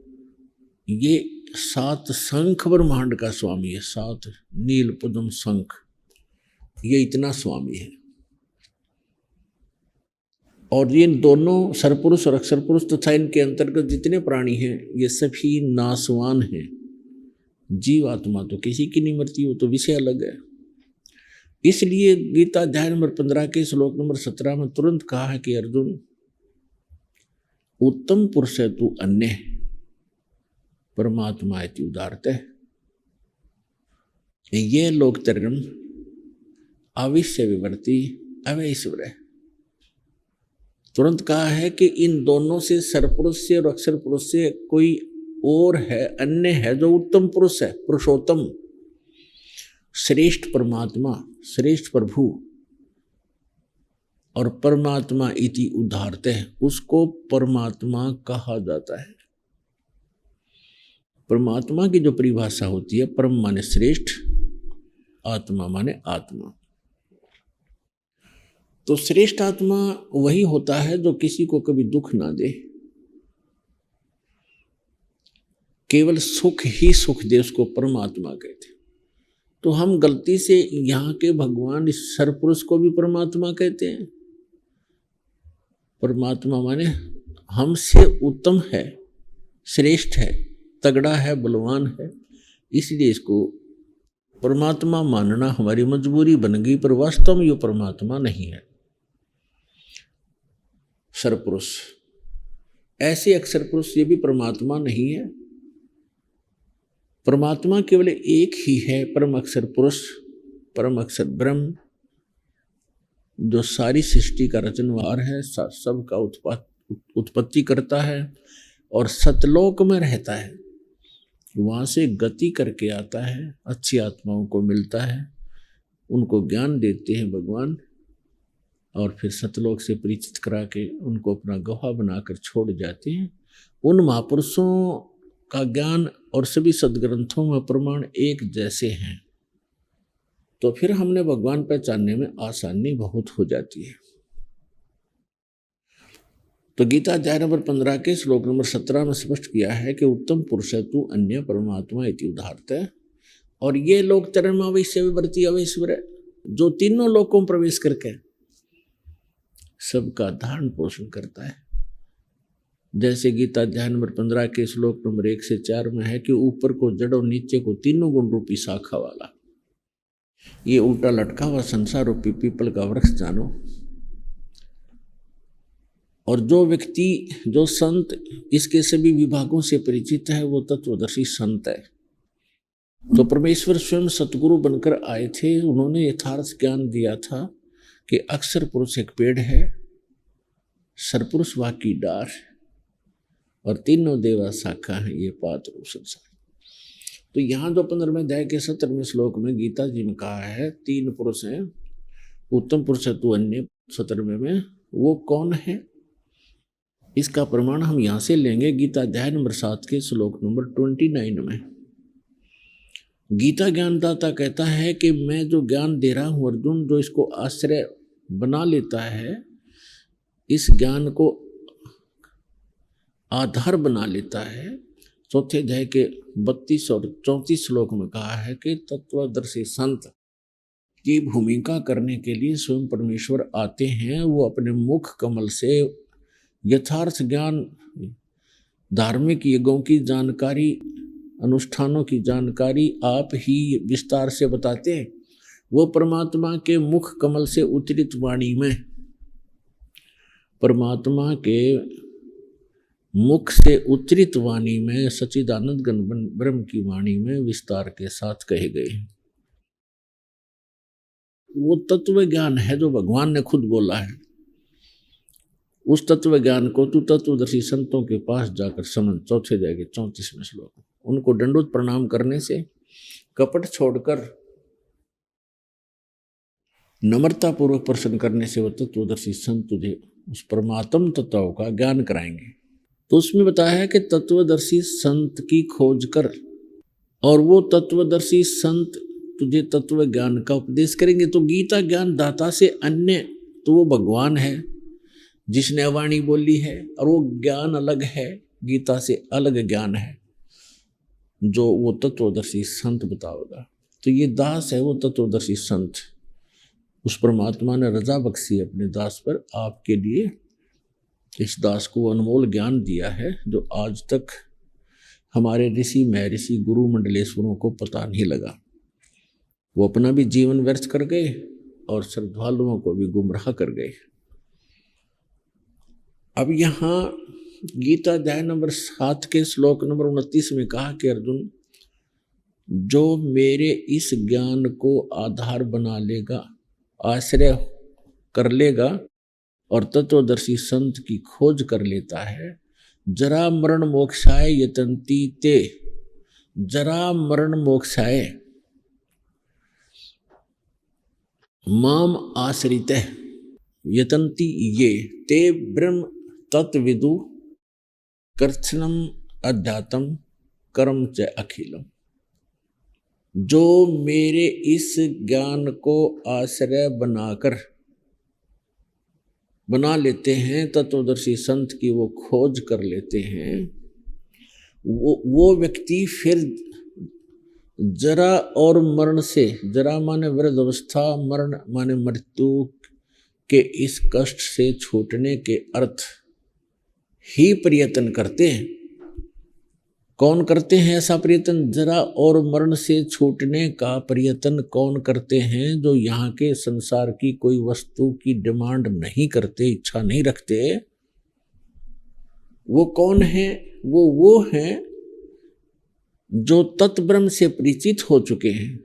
ये 7 शंख ब्रह्मांड का स्वामी है। 7 नील पद्म शंख, ये इतना स्वामी है। और ये दोनों सरपुरुष और अक्षर पुरुष तथा इनके अंतर्गत जितने प्राणी हैं, ये सभी नासवान हैं। जीव आत्मा तो किसी की नहीं मरती, वो तो विषय अलग है। इसलिए गीता अध्याय नंबर 15 के श्लोक नंबर 17 में तुरंत कहा है कि अर्जुन, उत्तम पुरुष है तू अन्य, परमात्मा इति उदारते। ये लोक तरगम अविश्य विवर्ती अवैश्वर है। तुरंत कहा है कि इन दोनों से, सरपुरुष से और अक्षर पुरुष से कोई और है, अन्य है, जो उत्तम पुरुष है, पुरुषोत्तम, श्रेष्ठ परमात्मा, श्रेष्ठ प्रभु। और परमात्मा इति उदारते हैं, उसको परमात्मा कहा जाता है। परमात्मा की जो परिभाषा होती है, परम माने श्रेष्ठ, आत्मा माने आत्मा। तो श्रेष्ठ आत्मा वही होता है जो किसी को कभी दुख ना दे, केवल सुख ही सुख दे, उसको परमात्मा कहते हैं। तो हम गलती से यहाँ के भगवान इस सरपुरुष को भी परमात्मा कहते हैं। परमात्मा माने हमसे उत्तम है, श्रेष्ठ है, तगड़ा है, बलवान है, इसलिए इसको परमात्मा मानना हमारी मजबूरी बन गई, पर वास्तव में ये परमात्मा नहीं है। सरपुरुष ऐसे अक्षर पुरुष, ये भी परमात्मा नहीं है। परमात्मा केवल एक ही है, परम अक्षर पुरुष, परम अक्षर ब्रह्म, जो सारी सृष्टि का रचनहार है, सब का उत्पत्ति करता है और सतलोक में रहता है। वहाँ से गति करके आता है, अच्छी आत्माओं को मिलता है, उनको ज्ञान देते हैं भगवान, और फिर सतलोक से परिचित करा के उनको अपना गवाह बनाकर छोड़ जाते हैं। उन महापुरुषों का ज्ञान और सभी सदग्रंथों में प्रमाण एक जैसे हैं, तो फिर हमने भगवान पहचानने में आसानी बहुत हो जाती है। तो गीता अध्याय नंबर 15 के श्लोक नंबर 17 में स्पष्ट किया है कि उत्तम पुरुष तु अन्य परमात्मा इति उदाहरत है। और ये लोग तरमावैश्य विवर्ती अवैश्वर, जो तीनों लोकों में प्रवेश करके सबका धारण पोषण करता है। जैसे गीता अध्याय नंबर 15 के श्लोक नंबर 1 से 4 में है कि ऊपर को जड़ और नीचे को तीनों गुण रूपी शाखा वाला ये उल्टा लटका हुआ संसार रूपी पीपल का वृक्ष जानो। और जो व्यक्ति, जो संत इसके सभी विभागों से परिचित है, वो तत्वदर्शी संत है। तो परमेश्वर स्वयं सतगुरु बनकर आए थे। उन्होंने यथार्थ ज्ञान दिया था कि अक्षर पुरुष एक पेड़ है, सरपुरुष वाकी डार, और तीनों देवा शाखा है ये पात रूप संसार। तो यहाँ जो 15वें अध्याय के 17वें श्लोक में गीता जी में कहा है 3 पुरुष हैं, उत्तम पुरुष तु अन्य 17वें में, वो कौन है? इसका प्रमाण हम यहाँ से लेंगे गीता अध्याय नंबर 7 के श्लोक नंबर 29 में। गीता ज्ञानदाता कहता है कि मैं जो ज्ञान दे रहा हूँ अर्जुन, जो इसको आश्रय बना लेता है, इस ज्ञान को आधार बना लेता है। चौथे अध्याय के 32 और 34 श्लोक में कहा है कि तत्वदर्शी संत की भूमिका करने के लिए स्वयं परमेश्वर आते हैं। वो अपने मुख कमल से यथार्थ ज्ञान, धार्मिक यज्ञों की जानकारी, अनुष्ठानों की जानकारी आप ही विस्तार से बताते हैं। वो परमात्मा के मुख कमल से उतरित वाणी में, परमात्मा के मुख से उतरित वाणी में, सच्चिदानंद घन ब्रह्म की वाणी में विस्तार के साथ कहे गए। वो तत्व ज्ञान है जो भगवान ने खुद बोला है। उस तत्व ज्ञान को तू तत्वदर्शी संतों के पास जाकर समझ। चौथे अध्याय के 34वें श्लोक। उनको दंडोत प्रणाम करने से, कपट छोड़कर नम्रता पूर्वक प्रश्न करने से वो तत्वदर्शी संत तुझे उस परमात्म तत्व का ज्ञान कराएंगे। तो उसमें बताया है कि तत्वदर्शी संत की खोज कर, और वो तत्वदर्शी संत तुझे तत्व ज्ञान का उपदेश करेंगे। तो गीता ज्ञान दाता से अन्य तो वो भगवान है जिसने वाणी बोली है, और वो ज्ञान अलग है, गीता से अलग ज्ञान है जो वो तत्वदर्शी संत बताओगा। तो ये दास है वो तत्वदर्शी संत। उस परमात्मा ने रजा बख्शी अपने दास पर, आपके लिए इस दास को अनमोल ज्ञान दिया है जो आज तक हमारे ऋषि महर्षि गुरु मंडलेश्वरों को पता नहीं लगा। वो अपना भी जीवन व्यर्थ कर गए और श्रद्धालुओं को भी गुमराह कर गए। अब यहाँ गीता अध्याय नंबर 7 के श्लोक नंबर 29 में कहा कि अर्जुन, जो मेरे इस ज्ञान को आधार बना लेगा, आश्रय कर लेगा और तत्वदर्शी संत की खोज कर लेता है, जरा मरण मोक्षाय यतन्ति ते, जरा मरण मोक्षाय माम आश्रित यतन्ति ये ते ब्रह्म तत्विदु कर्षणम अध्यात्म कर्म च अखिलम। जो मेरे इस ज्ञान को आश्रय बना लेते हैं, तत्वदर्शी संत की वो खोज कर लेते हैं, वो व्यक्ति फिर जरा और मरण से, जरा माने वृद्ध अवस्था, मरण माने मृत्यु के इस कष्ट से छूटने के अर्थ ही प्रयत्न करते हैं। कौन करते हैं ऐसा प्रयत्न? जरा और मरण से छूटने का प्रयत्न कौन करते हैं? जो यहाँ के संसार की कोई वस्तु की डिमांड नहीं करते, इच्छा नहीं रखते। वो कौन है? वो हैं जो तत्ब्रह्म से परिचित हो चुके हैं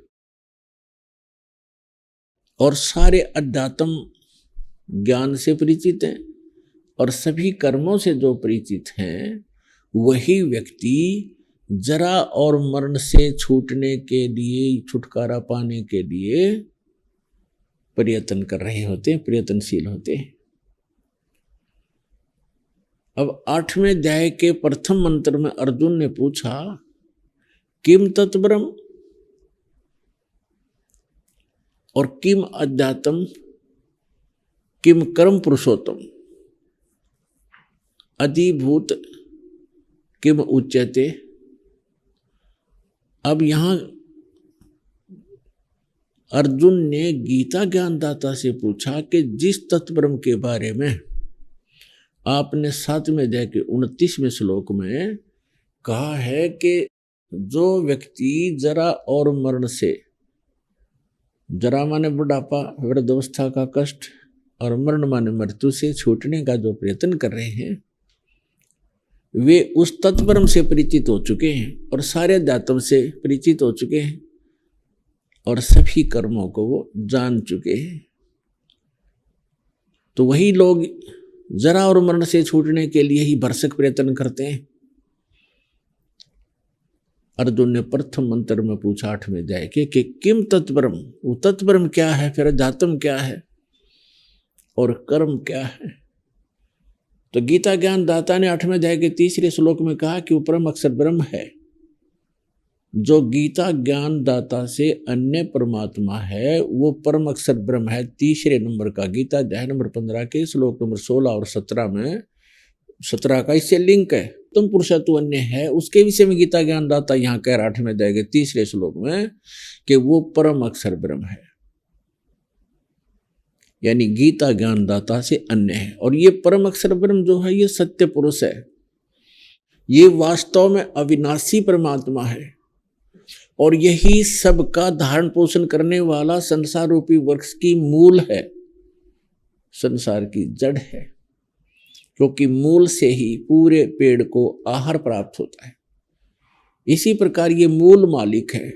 और सारे अध्यात्म ज्ञान से परिचित हैं और सभी कर्मों से जो परिचित हैं, वही व्यक्ति जरा और मरण से छूटने के लिए, छुटकारा पाने के लिए प्रयत्न कर रहे होते हैं, प्रयत्नशील होते हैं। अब 8वें अध्याय के प्रथम मंत्र में अर्जुन ने पूछा किम तत्ब्रह्म और किम अध्यात्म किम कर्म पुरुषोत्तम अधिभूत किम उच्यते। अब यहां अर्जुन ने गीता ज्ञानदाता से पूछा कि जिस तत्ब्रह्म के बारे में आपने 7वें अध्याय के 29वें श्लोक में कहा है कि जो व्यक्ति जरा और मरण से, जरा माने बुढ़ापा, वृद्धावस्था का कष्ट और मरण माने मृत्यु से छूटने का जो प्रयत्न कर रहे हैं, वे उस तत्ब्रह्म से परिचित हो चुके हैं और सारे अध्यात्म से परिचित हो चुके हैं और सभी कर्मों को वो जान चुके हैं। तो वही लोग जरा और मरण से छूटने के लिए ही भरसक प्रयत्न करते हैं। अर्जुन ने प्रथम मंत्र में पूछा 8वें अध्याय के कि किम तत्ब्रह्म, वो तत्ब्रह्म क्या है, फिर अध्यात्म क्या है और कर्म क्या है। तो गीता ज्ञान दाता ने 8वें अध्याय के 3रे श्लोक में कहा कि वो परम अक्षर ब्रह्म है। जो गीता ज्ञान दाता से अन्य परमात्मा है वो परम अक्षर ब्रह्म है। 3रे नंबर का गीता अध्याय नंबर 15 के श्लोक नंबर 16 और 17 में 17 का इससे लिंक है। तुम पुरुष तू अन्य है, उसके विषय में गीता ज्ञान दाता यहाँ कह रहा 8वें अध्याय के 3रे श्लोक में कि वो परम अक्षर ब्रह्म है, यानी गीता ज्ञान दाता से अन्य है। और ये परम अक्षर ब्रह्म जो है ये सत्य पुरुष है, ये वास्तव में अविनाशी परमात्मा है और यही सबका धारण पोषण करने वाला संसार रूपी वृक्ष की मूल है, संसार की जड़ है, क्योंकि मूल से ही पूरे पेड़ को आहार प्राप्त होता है। इसी प्रकार ये मूल मालिक है,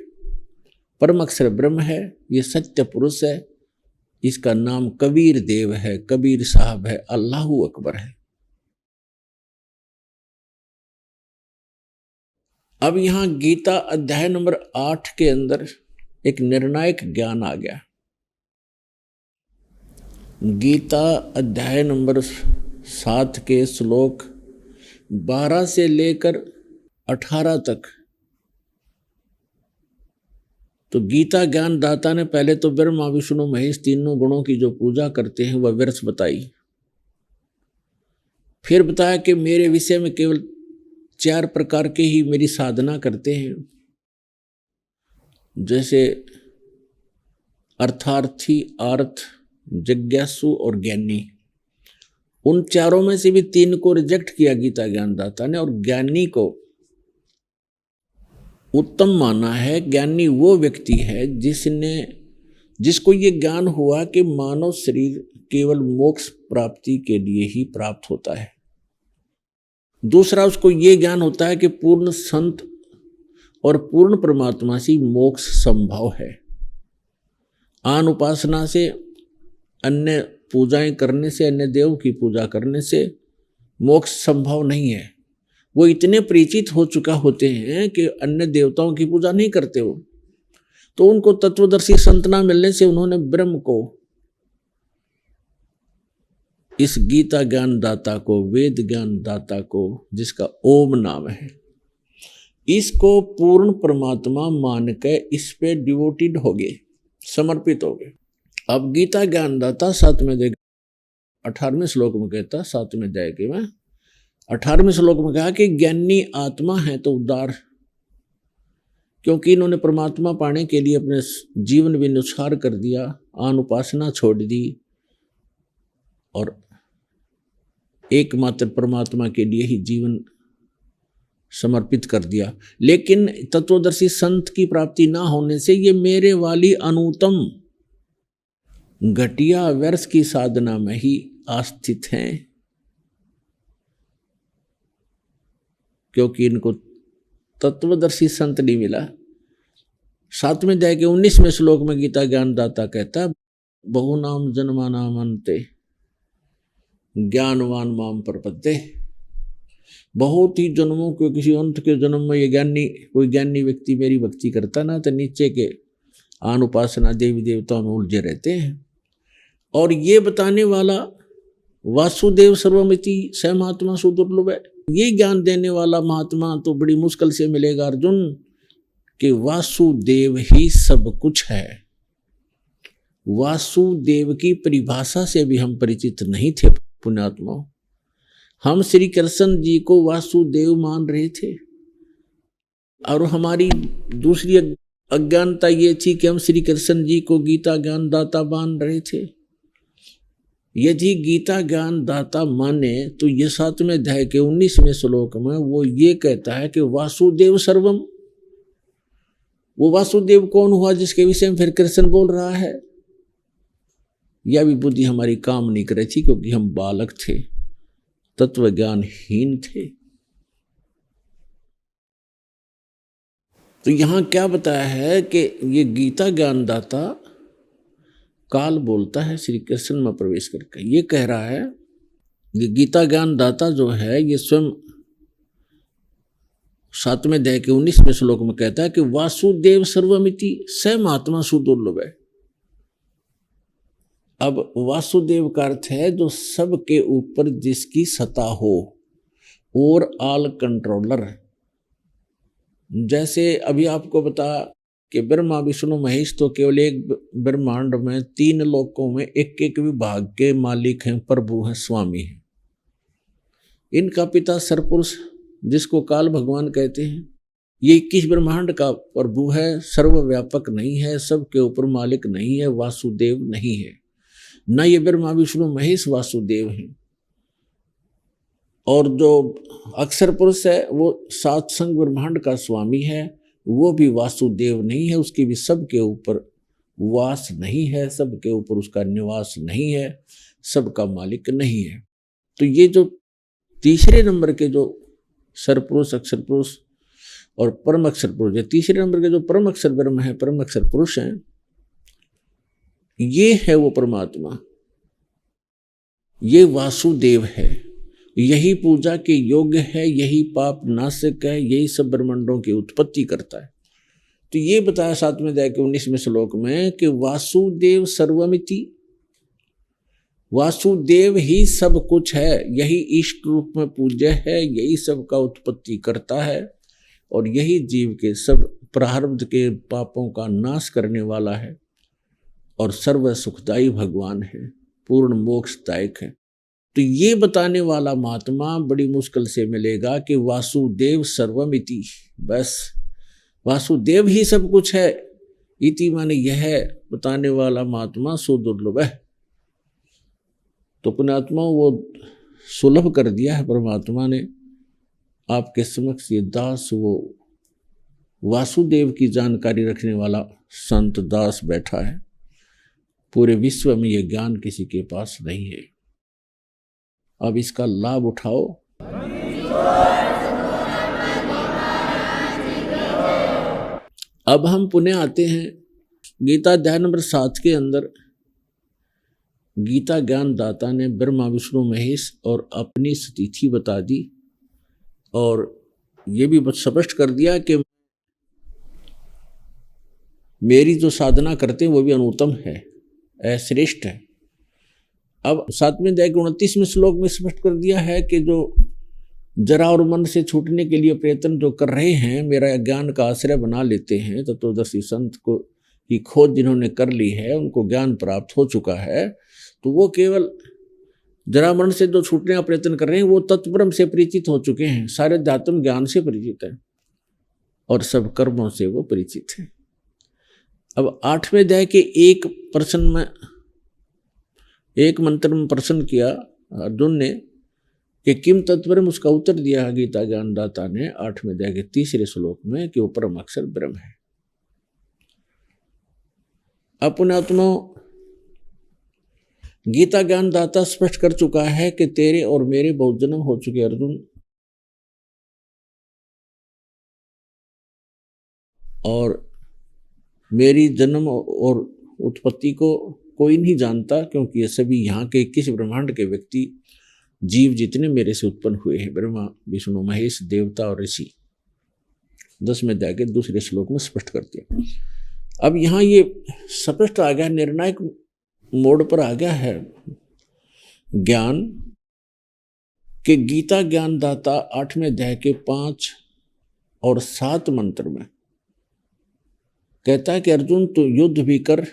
परम अक्षर ब्रह्म है, ये सत्य पुरुष है। इसका नाम कबीर देव है, कबीर साहब है, अल्लाहू अकबर है। अब यहां गीता अध्याय नंबर 8 के अंदर एक निर्णायक ज्ञान आ गया। गीता अध्याय नंबर 7 के श्लोक 12 से लेकर 18 तक तो गीता ज्ञान दाता ने पहले तो ब्रह्मा विष्णु महेश तीनों गुणों की जो पूजा करते हैं वह व्यर्थ बताई। फिर बताया कि मेरे विषय में केवल 4 प्रकार के ही मेरी साधना करते हैं, जैसे अर्थार्थी, आर्थ, जिज्ञासु और ज्ञानी। उन 4 में से भी 3 को रिजेक्ट किया गीता ज्ञानदाता ने और ज्ञानी को उत्तम माना है। ज्ञानी वो व्यक्ति है जिसको ये ज्ञान हुआ कि मानव शरीर केवल मोक्ष प्राप्ति के लिए ही प्राप्त होता है। दूसरा, उसको ये ज्ञान होता है कि पूर्ण संत और पूर्ण परमात्मा से मोक्ष संभव है। आन उपासना से, अन्य पूजाएं करने से, अन्य देव की पूजा करने से मोक्ष संभव नहीं है। वो इतने परिचित हो चुका होते हैं कि अन्य देवताओं की पूजा नहीं करते हो, तो उनको तत्वदर्शी संत ना मिलने से उन्होंने ब्रह्म को, इस गीता ज्ञान दाता को, वेद ज्ञान दाता को, जिसका ओम नाम है, इसको पूर्ण परमात्मा मान के इस पे डिवोटेड हो गए, समर्पित हो गए। अब गीता ज्ञान दाता 7वें अध्याय 18वें श्लोक में कहता, 7वें अध्याय के में 18वें श्लोक में कहा कि ज्ञानी आत्मा है तो उदार, क्योंकि इन्होंने परमात्मा पाने के लिए अपने जीवन भी नुच्छार कर दिया, आन उपासना छोड़ दी और एकमात्र परमात्मा के लिए ही जीवन समर्पित कर दिया। लेकिन तत्वदर्शी संत की प्राप्ति ना होने से ये मेरे वाली अनुत्तम घटिया व्यर्थ की साधना में ही आस्थित हैं, क्योंकि इनको तत्वदर्शी संत नहीं मिला। 7वें अध्याय के 19वें श्लोक में गीता ज्ञानदाता कहता, बहुनाम जन्मानाम अन्ते ज्ञानवान माम प्रपद्ये। बहुत ही जन्मों के किसी अंत के जन्म में ये कोई ज्ञानी व्यक्ति मेरी भक्ति करता ना, तो नीचे के आन उपासना देवी देवताओं में उलझे रहते हैं। और ये बताने वाला वासुदेव सर्वमिति स महात्मा सुदुर्लभ है। ये ज्ञान देने वाला महात्मा तो बड़ी मुश्किल से मिलेगा अर्जुन, कि वासुदेव ही सब कुछ है। वासुदेव की परिभाषा से भी हम परिचित नहीं थे पुण्यात्मा। हम श्री कृष्ण जी को वासुदेव मान रहे थे, और हमारी दूसरी अज्ञानता ये थी कि हम श्री कृष्ण जी को गीता ज्ञान दाता मान रहे थे। यदि गीता ज्ञान दाता माने तो ये 7वें अध्याय के 19वें श्लोक में वो ये कहता है कि वासुदेव सर्वम। वो वासुदेव कौन हुआ जिसके विषय में फिर कृष्ण बोल रहा है? यह भी बुद्धि हमारी काम नहीं कर रही थी, क्योंकि हम बालक थे, तत्व ज्ञानहीन थे। तो यहां क्या बताया है कि ये गीता ज्ञान दाता काल बोलता है श्री कृष्ण में प्रवेश करके। ये कह रहा है, ये गीता ज्ञान दाता जो है ये स्वयं 7वें अध्याय के 19वें श्लोक में कहता है कि वासुदेव सर्वमिति स महात्मा सुदुर्लभ है। अब वासुदेव का अर्थ है जो सबके ऊपर जिसकी सत्ता हो, और ऑल कंट्रोलर। जैसे अभी आपको बता कि ब्रह्मा विष्णु महेश तो केवल एक ब्रह्मांड में 3 लोकों में एक विभाग के मालिक हैं, प्रभु हैं, स्वामी हैं। इनका पिता सरपुरुष जिसको काल भगवान कहते हैं, ये 21 ब्रह्मांड का प्रभु है, सर्वव्यापक नहीं है, सबके ऊपर मालिक नहीं है, वासुदेव नहीं है। न ये ब्रह्मा विष्णु महेश वासुदेव हैं। और जो अक्षर पुरुष है वो 7 संग ब्रह्मांड का स्वामी है, वो भी वासुदेव नहीं है, उसकी भी सबके ऊपर वास नहीं है, सबके ऊपर उसका निवास नहीं है, सबका मालिक नहीं है। तो ये जो तीसरे नंबर के जो सरपुरुष, अक्षर पुरुष और परम अक्षर पुरुष, ये तीसरे नंबर के जो परम अक्षर ब्रह्म है, परम अक्षर पुरुष हैं, ये है वो परमात्मा, ये वासुदेव है। यही पूजा के योग्य है, यही पाप नाशक है, यही सब ब्रह्मांडों की उत्पत्ति करता है। तो ये बताया 7वें अध्याय के 19वें श्लोक में कि वासुदेव सर्वमिति, वासुदेव ही सब कुछ है, यही इष्ट रूप में पूज्य है, यही सब का उत्पत्ति करता है, और यही जीव के सब प्रारब्ध के पापों का नाश करने वाला है, और सर्व सुखदायी भगवान है, पूर्ण मोक्षदायक है। तो ये बताने वाला महात्मा बड़ी मुश्किल से मिलेगा कि वासुदेव सर्वमिति, बस वासुदेव ही सब कुछ है। इति माने यह बताने वाला महात्मा सुदुर्लभ है। तो पुण्यात्मा वो सुलभ कर दिया है परमात्मा ने आपके समक्ष। ये दास वो वासुदेव की जानकारी रखने वाला संत दास बैठा है। पूरे विश्व में ये ज्ञान किसी के पास नहीं है। अब इसका लाभ उठाओ। अब हम पुनः आते हैं गीता अध्याय नंबर 7 के अंदर। गीता ज्ञान दाता ने ब्रह्मा विष्णु महेश और अपनी स्थिति बता दी, और ये भी स्पष्ट कर दिया कि मेरी जो साधना करते हैं वो भी अनुत्तम है, श्रेष्ठ है। अब 7वें अध्याय के 29वें श्लोक में स्पष्ट कर दिया है कि जो जरा और मन से छूटने के लिए प्रयत्न जो कर रहे हैं, मेरा ज्ञान का आश्रय बना लेते हैं, तत्वदर्शी संत को की खोज जिन्होंने कर ली है, उनको ज्ञान प्राप्त हो चुका है, तो वो केवल जरा मन से जो छूटने का प्रयत्न कर रहे हैं वो तत्ब्रह्म से परिचित हो चुके हैं, सारे अध्यात्म ज्ञान से परिचित है, और सब कर्मों से वो परिचित है। अब 8वें अध्याय के एक मंत्र में प्रश्न किया अर्जुन ने कि किम तत्ब्रह्म, उसका उत्तर दिया गीता ज्ञानदाता ने 8वें अध्याय के 3रे श्लोक में कि वो परम अक्षर ब्रह्म है। अपनात्मा गीता ज्ञानदाता स्पष्ट कर चुका है कि तेरे और मेरे बहुत जन्म हो चुके अर्जुन, और मेरी जन्म और उत्पत्ति को कोई नहीं जानता, क्योंकि ये सभी यहाँ के 21 ब्रह्मांड के व्यक्ति जीव जितने मेरे से उत्पन्न हुए हैं, ब्रह्मा विष्णु महेश देवता और ऋषि। 10वें अध्याय के 2रे श्लोक में स्पष्ट कर दिया। अब यहाँ ये स्पष्ट आ गया, निर्णायक मोड़ पर आ गया है ज्ञान के गीता ज्ञानदाता 8वें अध्याय के 5 और 7 मंत्र में कहता है कि अर्जुन तू युद्ध भी कर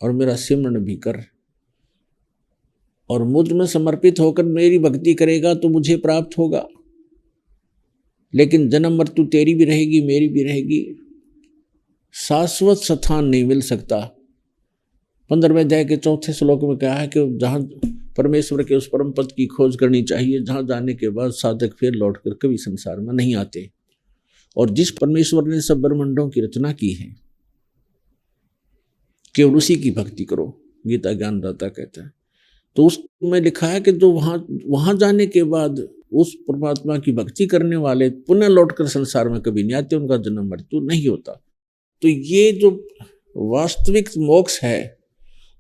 और मेरा सिमरन भी कर, और मुझ में समर्पित होकर मेरी भक्ति करेगा तो मुझे प्राप्त होगा। लेकिन जन्म मृत्यु तेरी भी रहेगी, मेरी भी रहेगी, शाश्वत स्थान नहीं मिल सकता। 15वें अध्याय के 4 श्लोक में कहा है कि जहाँ परमेश्वर के उस परम पद की खोज करनी चाहिए जहाँ जाने के बाद साधक फिर लौटकर कभी संसार में नहीं आते। और जिस परमेश्वर ने सब ब्रह्मांडों की रचना की है केवल उसी की भक्ति करो, गीता ज्ञानदाता कहता है। तो उसमें लिखा है कि जो वहां जाने के बाद उस परमात्मा की भक्ति करने वाले पुनः लौटकर संसार में कभी नहीं आते, उनका जन्म मृत्यु नहीं होता। तो ये जो वास्तविक मोक्ष है,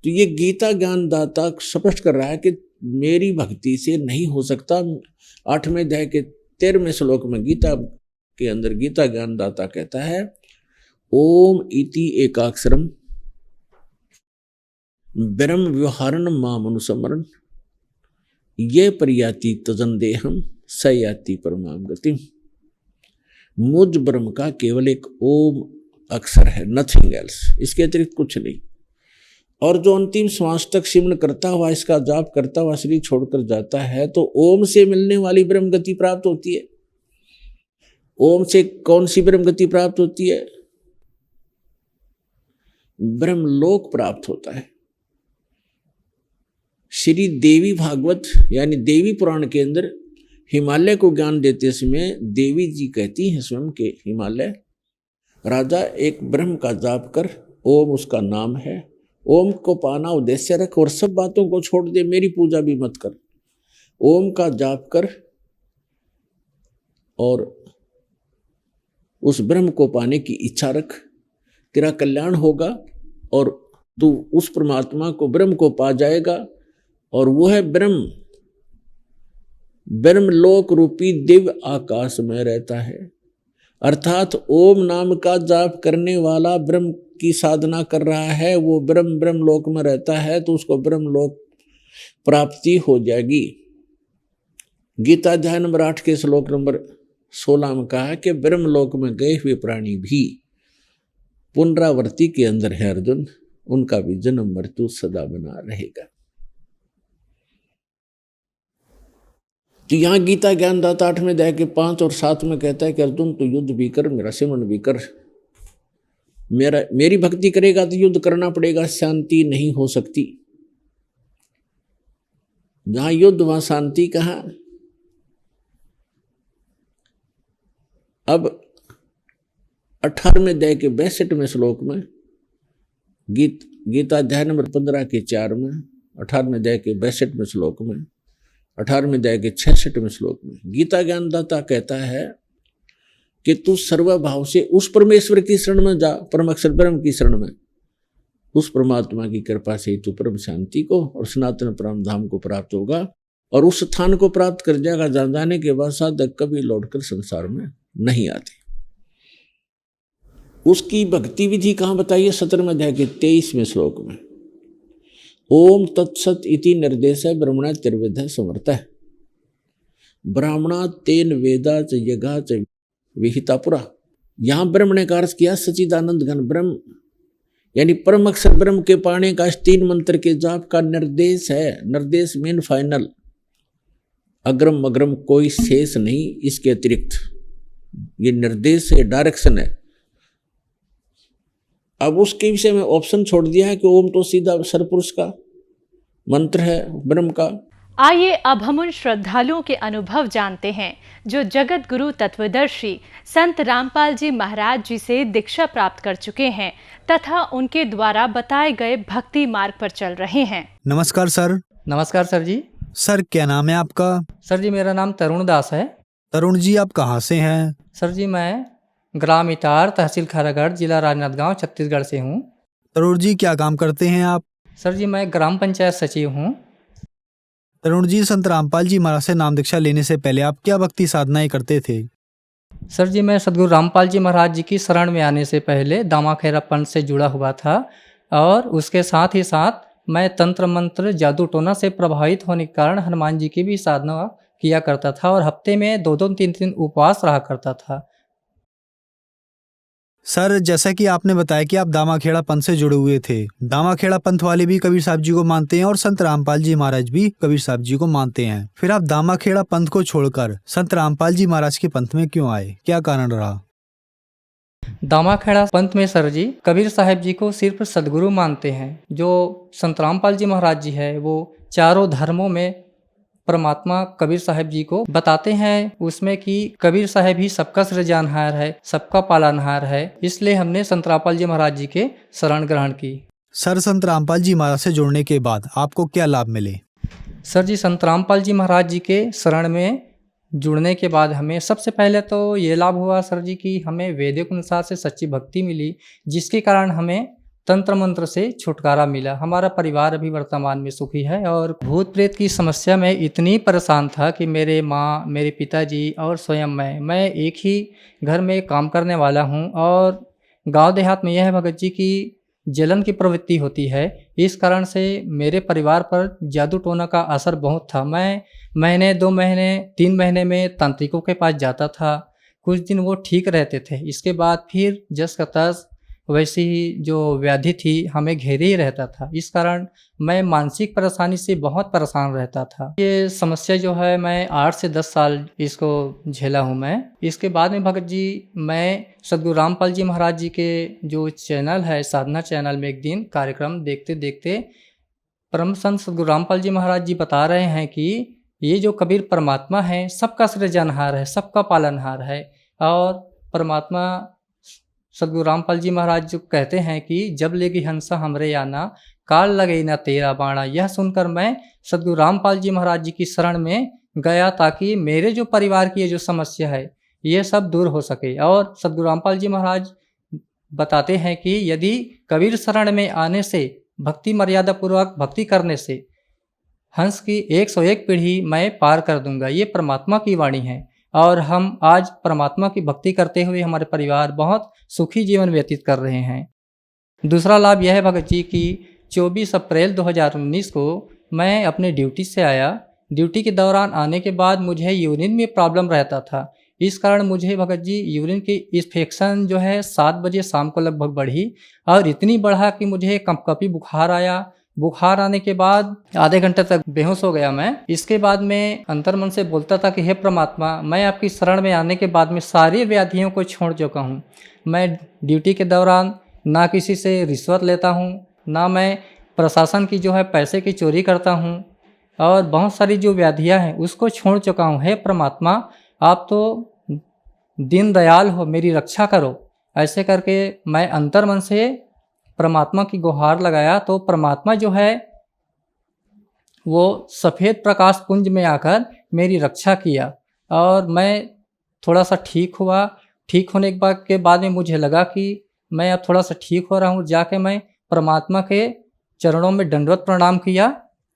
तो ये गीता ज्ञानदाता स्पष्ट कर रहा है कि मेरी भक्ति से नहीं हो सकता। 8वें अध्याय के 13वें श्लोक में गीता के अंदर गीता ज्ञानदाता कहता है ओम इति एकाक्षरम ब्रह्म व्यवहारण माम अनुसमरण ये परियाति तजनदेहम स याति परमाम गतिम। मुझ ब्रह्म का केवल एक ओम अक्षर है, नथिंग एल्स, इसके अतिरिक्त कुछ नहीं। और जो अंतिम श्वास तक सिमरन करता हुआ, इसका जाप करता हुआ शरीर छोड़कर जाता है तो ओम से मिलने वाली ब्रह्म गति प्राप्त होती है। ओम से कौन सी ब्रह्म गति प्राप्त होती है? ब्रह्मलोक प्राप्त होता है। श्री देवी भागवत यानी देवी पुराण के अंदर हिमालय को ज्ञान देते समय देवी जी कहती हैं स्वयं के हिमालय राजा एक ब्रह्म का जाप कर, ओम उसका नाम है, ओम को पाना उद्देश्य रख और सब बातों को छोड़ दे, मेरी पूजा भी मत कर, ओम का जाप कर और उस ब्रह्म को पाने की इच्छा रख, तेरा कल्याण होगा और तू उस परमात्मा को ब्रह्म को पा जाएगा। और वो है ब्रह्म, ब्रह्मलोक रूपी दिव्य आकाश में रहता है। अर्थात ओम नाम का जाप करने वाला ब्रह्म की साधना कर रहा है, वो ब्रह्मलोक में रहता है, तो उसको ब्रह्मलोक प्राप्ति हो जाएगी। गीता अध्याय नंबर 8 के श्लोक नंबर 16 में कहा है कि ब्रह्मलोक में गए हुए प्राणी भी पुनरावृत्ति के अंदर है अर्जुन, उनका भी जन्म मृत्यु सदा बना रहेगा। तो यहाँ गीता ज्ञानदाता 8वें अध्याय के 5 और 7 में कहता है कि अर्जुन तू युद्ध भी कर, मेरा सिमरन भी कर, मेरी भक्ति करेगा तो युद्ध करना पड़ेगा, शांति नहीं हो सकती। जहां युद्ध वहां शांति कहाँ? अब 18वें अध्याय के 62वें श्लोक में गीता अध्याय नंबर 15 के 4 में, 18वें अध्याय के 62वें श्लोक में, 18वें अध्याय के 66वें श्लोक में गीता ज्ञानदाता कहता है कि तू सर्वभाव से उस परमेश्वर की शरण में जा, परम अक्षर ब्रह्म की शरण में। उस परमात्मा की कृपा से तू परम शांति को और सनातन परम धाम को प्राप्त होगा और उस स्थान को प्राप्त कर जाएगा जहां जाने के बाद साधक कभी लौटकर संसार में नहीं आते। उसकी भक्ति विधि कहाँ बताइए? 17वें अध्याय के 23वें श्लोक में ओम तत्सत इति निर्देश ब्रह्मणा तिर्वेद समर्थ ब्राह्मणा तेन वेदा च यज्ञा च विहिता पुरा। यहाँ ब्रह्म ने कार्य किया सचिदानंद घन ब्रह्म यानी परम अक्षर ब्रह्म के पाने का 3 मंत्र के जाप का निर्देश है। निर्देश मीन फाइनल, अग्रम अग्रम कोई शेष नहीं, इसके अतिरिक्त ये निर्देश है, डायरेक्शन है। अब उसके विषय में ऑप्शन छोड़ दिया है कि ओम तो सीधा सरपुरुष का मंत्र है, ब्रह्म का। आइए अब हम उन श्रद्धालुओं के अनुभव जानते हैं जो जगत गुरु तत्वदर्शी संत रामपाल जी महाराज जी से दीक्षा प्राप्त कर चुके हैं तथा उनके द्वारा बताए गए भक्ति मार्ग पर चल रहे हैं। नमस्कार सर। नमस्कार सर जी। सर क्या नाम है आपका? सर जी मेरा नाम तरुण दास है। तरुण जी आप कहाँ से हैं? सर जी मैं ग्राम इटार, तहसील खैरागढ़, जिला राजनांदगांव, छत्तीसगढ़ से हूँ। तरुण जी क्या काम करते हैं आप? सर जी मैं ग्राम पंचायत सचिव हूँ। तरुण जी संत रामपाल जी महाराज से नाम दीक्षा लेने से पहले आप क्या भक्ति साधनाएं करते थे? सर जी मैं सदगुरु रामपाल जी महाराज जी की शरण में आने से पहले दामा खैरा पंथ से जुड़ा हुआ था और उसके साथ ही साथ मैं तंत्र मंत्र जादू टोना से प्रभावित होने के कारण हनुमान जी की भी साधना किया करता था और हफ्ते में 2-2 3-3 उपवास रहा करता था। सर, जैसा कि आपने बताया कि आप दामाखेड़ा पंथ से जुड़े हुए थे, दामाखेड़ा पंथ वाले भी कबीर साहब जी को मानते हैं और संत रामपाल जी महाराज भी कबीर साहब जी को मानते हैं। फिर आप दामाखेड़ा पंथ को छोड़कर संत रामपाल जी महाराज के पंथ में क्यों आए, क्या कारण रहा? दामाखेड़ा पंथ में सर जी कबीर साहब जी को सिर्फ सदगुरु मानते हैं। जो संत रामपाल जी महाराज जी है वो चारों धर्मों में परमात्मा कबीर साहब जी को बताते हैं, उसमें कि कबीर साहब ही सबका सृजनहार है, सबका पालनहार है। इसलिए हमने संत रामपाल जी महाराज जी के शरण ग्रहण की। सर, संत रामपाल जी महाराज से जुड़ने के बाद आपको क्या लाभ मिले? सर जी, संत रामपाल जी महाराज जी के शरण में जुड़ने के बाद हमें सबसे पहले तो ये लाभ हुआ सर जी कि हमें वैदिक अनुसार से सच्ची भक्ति मिली, जिसके कारण हमें तंत्र मंत्र से छुटकारा मिला। हमारा परिवार अभी वर्तमान में सुखी है और भूत प्रेत की समस्या में इतनी परेशान था कि मेरे माँ, मेरे पिताजी और स्वयं मैं एक ही घर में काम करने वाला हूँ। और गांव देहात में यह है भगत जी की जलन की प्रवृत्ति होती है, इस कारण से मेरे परिवार पर जादू टोना का असर बहुत था। मैं महीने 2 महीने 3 महीने में तांत्रिकों के पास जाता था, कुछ दिन वो ठीक रहते थे, इसके बाद फिर जस का तस वैसी ही जो व्याधि थी हमें घेरे ही रहता था। इस कारण मैं मानसिक परेशानी से बहुत परेशान रहता था। ये समस्या जो है मैं 8 से 10 साल इसको झेला हूँ मैं। इसके बाद में भगत जी मैं सदगुरु रामपाल जी महाराज जी के जो चैनल है साधना चैनल में एक दिन कार्यक्रम देखते देखते परम संत सदगुरु रामपाल जी महाराज जी बता रहे हैं कि ये जो कबीर परमात्मा है सबका सृजनहार है, सबका पालनहार है। और परमात्मा सदगुरु रामपाल जी महाराज जो कहते हैं कि जब लेगी हंसा हमरे आना, काल लगे ना तेरा बाणा। यह सुनकर मैं सदगुरु रामपाल जी महाराज जी की शरण में गया ताकि मेरे जो परिवार की ये जो समस्या है ये सब दूर हो सके। और सदगुरु रामपाल जी महाराज बताते हैं कि यदि कबीर शरण में आने से, भक्ति मर्यादा पूर्वक भक्ति करने से हंस की 101 पीढ़ी मैं पार कर दूंगा। ये परमात्मा की वाणी है और हम आज परमात्मा की भक्ति करते हुए हमारे परिवार बहुत सुखी जीवन व्यतीत कर रहे हैं। दूसरा लाभ यह है भगत जी की 24 अप्रैल 2019 को मैं अपने ड्यूटी से आया। ड्यूटी के दौरान आने के बाद मुझे यूरिन में प्रॉब्लम रहता था, इस कारण मुझे भगत जी यूरिन की इन्फेक्शन जो है 7 बजे शाम को लगभग बढ़ी और इतनी बढ़ा कि मुझे कंपकपी बुखार आया। बुखार आने के बाद आधे घंटे तक बेहोश हो गया मैं। इसके बाद मैं अंतर्मन से बोलता था कि हे परमात्मा, मैं आपकी शरण में आने के बाद में सारी व्याधियों को छोड़ चुका हूँ। मैं ड्यूटी के दौरान ना किसी से रिश्वत लेता हूँ, ना मैं प्रशासन की जो है पैसे की चोरी करता हूँ और बहुत सारी जो व्याधियाँ हैं उसको छोड़ चुका हूँ। हे परमात्मा, आप तो दीन दयाल हो, मेरी रक्षा करो। ऐसे करके मैं अंतर्मन से परमात्मा की गुहार लगाया तो परमात्मा जो है वो सफ़ेद प्रकाश पुंज में आकर मेरी रक्षा किया और मैं थोड़ा सा ठीक हुआ। ठीक होने के बाद में मुझे लगा कि मैं अब थोड़ा सा ठीक हो रहा हूँ। जाके मैं परमात्मा के चरणों में दंडवत प्रणाम किया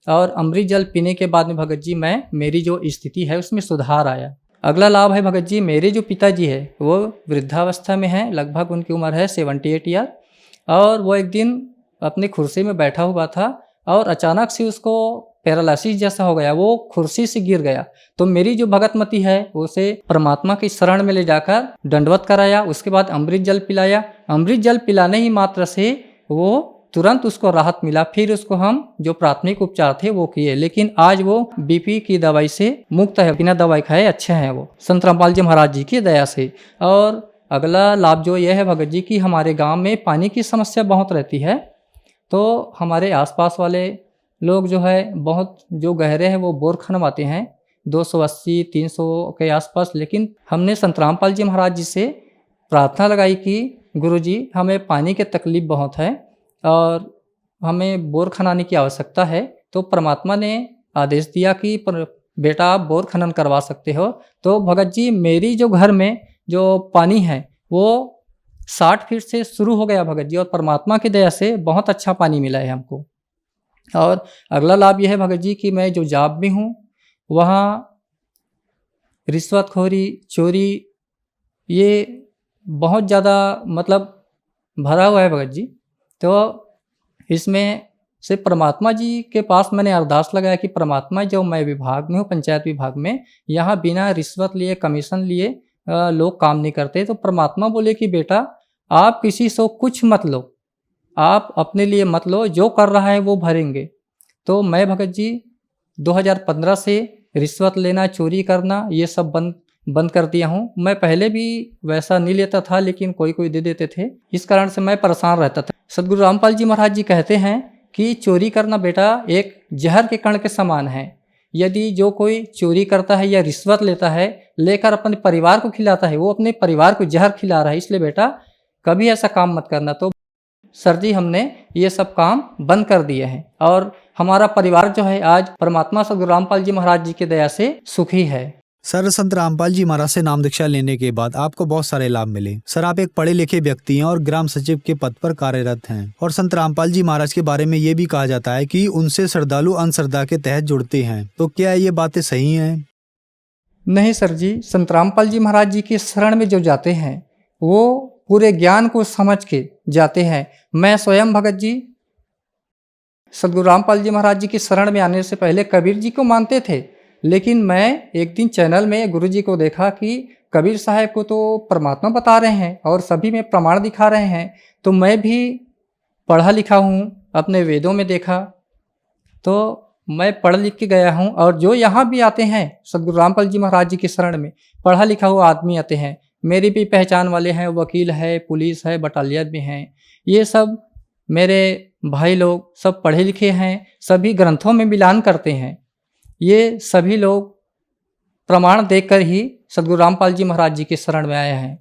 और अमृत जल पीने के बाद में भगत जी मेरी जो स्थिति है उसमें सुधार आया। अगला लाभ है भगत जी, मेरे जो पिताजी है वो वृद्धावस्था में हैं, लगभग उनकी उम्र है 78 ईयर। और वो एक दिन अपनी कुर्सी में बैठा हुआ था और अचानक से उसको पैरालिसिस जैसा हो गया, वो कुर्सी से गिर गया। तो मेरी जो भगतमती है उसे परमात्मा की शरण में ले जाकर दंडवत कराया, उसके बाद अमृत जल पिलाया। अमृत जल पिलाने ही मात्र से वो तुरंत उसको राहत मिला। फिर उसको हम जो प्राथमिक उपचार थे वो किए, लेकिन आज वो बीपी की दवाई से मुक्त है, बिना दवाई खाए अच्छे हैं वो संत रामपाल जी महाराज जी की दया से। और अगला लाभ जो यह है भगत जी की हमारे गांव में पानी की समस्या बहुत रहती है, तो हमारे आसपास वाले लोग जो है बहुत जो गहरे हैं वो बोर खनवाते हैं 280-300 के आसपास। लेकिन हमने संत रामपाल जी महाराज जी से प्रार्थना लगाई कि गुरुजी हमें पानी की तकलीफ बहुत है और हमें बोर खनाने की आवश्यकता है। तो परमात्मा ने आदेश दिया कि बेटा आप बोर खनन करवा सकते हो। तो भगत जी मेरी जो घर में जो पानी है वो 60 फीट से शुरू हो गया भगत जी, और परमात्मा की दया से बहुत अच्छा पानी मिला है हमको। और अगला लाभ यह है भगत जी कि मैं जो जॉब में हूँ वहाँ रिश्वतखोरी, चोरी ये बहुत ज़्यादा मतलब भरा हुआ है भगत जी। तो इसमें से परमात्मा जी के पास मैंने अरदास लगाया कि परमात्मा जो मैं विभाग में हूँ, पंचायत विभाग में, यहाँ बिना रिश्वत लिए, कमीशन लिए लोग काम नहीं करते। तो परमात्मा बोले कि बेटा आप किसी से कुछ मत लो, आप अपने लिए मत लो, जो कर रहा है वो भरेंगे। तो मैं भगत जी 2015 से रिश्वत लेना, चोरी करना ये सब बंद कर दिया हूँ। मैं पहले भी वैसा नहीं लेता था, लेकिन कोई दे देते थे, इस कारण से मैं परेशान रहता था। सदगुरु रामपाल जी महाराज जी कहते हैं कि चोरी करना बेटा एक जहर के कण के समान है। यदि जो कोई चोरी करता है या रिश्वत लेता है, लेकर अपने परिवार को खिलाता है, वो अपने परिवार को जहर खिला रहा है। इसलिए बेटा कभी ऐसा काम मत करना। तो सर जी हमने ये सब काम बंद कर दिए हैं और हमारा परिवार जो है आज परमात्मा सदगुरु रामपाल जी महाराज जी की दया से सुखी है। सर, संत रामपाल जी महाराज से नाम दीक्षा लेने के बाद आपको बहुत सारे लाभ मिले। सर, आप एक पढ़े लिखे व्यक्ति हैं और ग्राम सचिव के पद पर कार्यरत हैं। और संत रामपाल जी महाराज के बारे में ये भी कहा जाता है कि उनसे श्रद्धालु अंधश्रद्धा के तहत जुड़ते हैं। तो क्या ये बातें सही हैं? नहीं सर जी, संत रामपाल जी महाराज जी के शरण में जो जाते हैं वो पूरे ज्ञान को समझ के जाते हैं। मैं स्वयं भगत जी सदगुरु रामपाल जी महाराज जी की शरण में आने से पहले कबीर जी को मानते थे, लेकिन मैं एक दिन चैनल में गुरु जी को देखा कि कबीर साहब को तो परमात्मा बता रहे हैं और सभी में प्रमाण दिखा रहे हैं। तो मैं भी पढ़ा लिखा हूँ, अपने वेदों में देखा, तो मैं पढ़ लिख के गया हूँ। और जो यहाँ भी आते हैं सदगुरु रामपाल जी महाराज जी की शरण में, पढ़ा लिखा हुआ आदमी आते हैं। मेरी भी पहचान वाले हैं, वकील है, पुलिस है, बटालियन में हैं। ये सब मेरे भाई लोग सब पढ़े लिखे हैं, सभी ग्रंथों में मिलान करते हैं। ये सभी लोग प्रमाण देखकर ही सदगुरु रामपाल जी महाराज जी के शरण में आए हैं।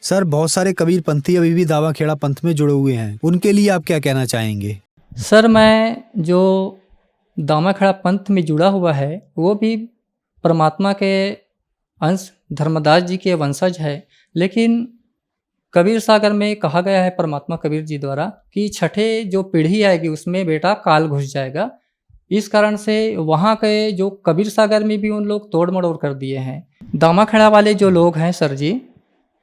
सर, बहुत सारे कबीर पंथी अभी भी दावा खेड़ा पंथ में जुड़े हुए हैं, उनके लिए आप क्या कहना चाहेंगे? सर, मैं जो दामा खेड़ा पंथ में जुड़ा हुआ है वो भी परमात्मा के अंश धर्मदास जी के वंशज है, लेकिन कबीर सागर में कहा गया है परमात्मा कबीर जी द्वारा कि छठे जो पीढ़ी आएगी उसमें बेटा काल घुस जाएगा। इस कारण से वहाँ के जो कबीर सागर में भी उन लोग तोड़ मड़ोड़ कर दिए हैं। दामा खेड़ा वाले जो लोग हैं सर जी,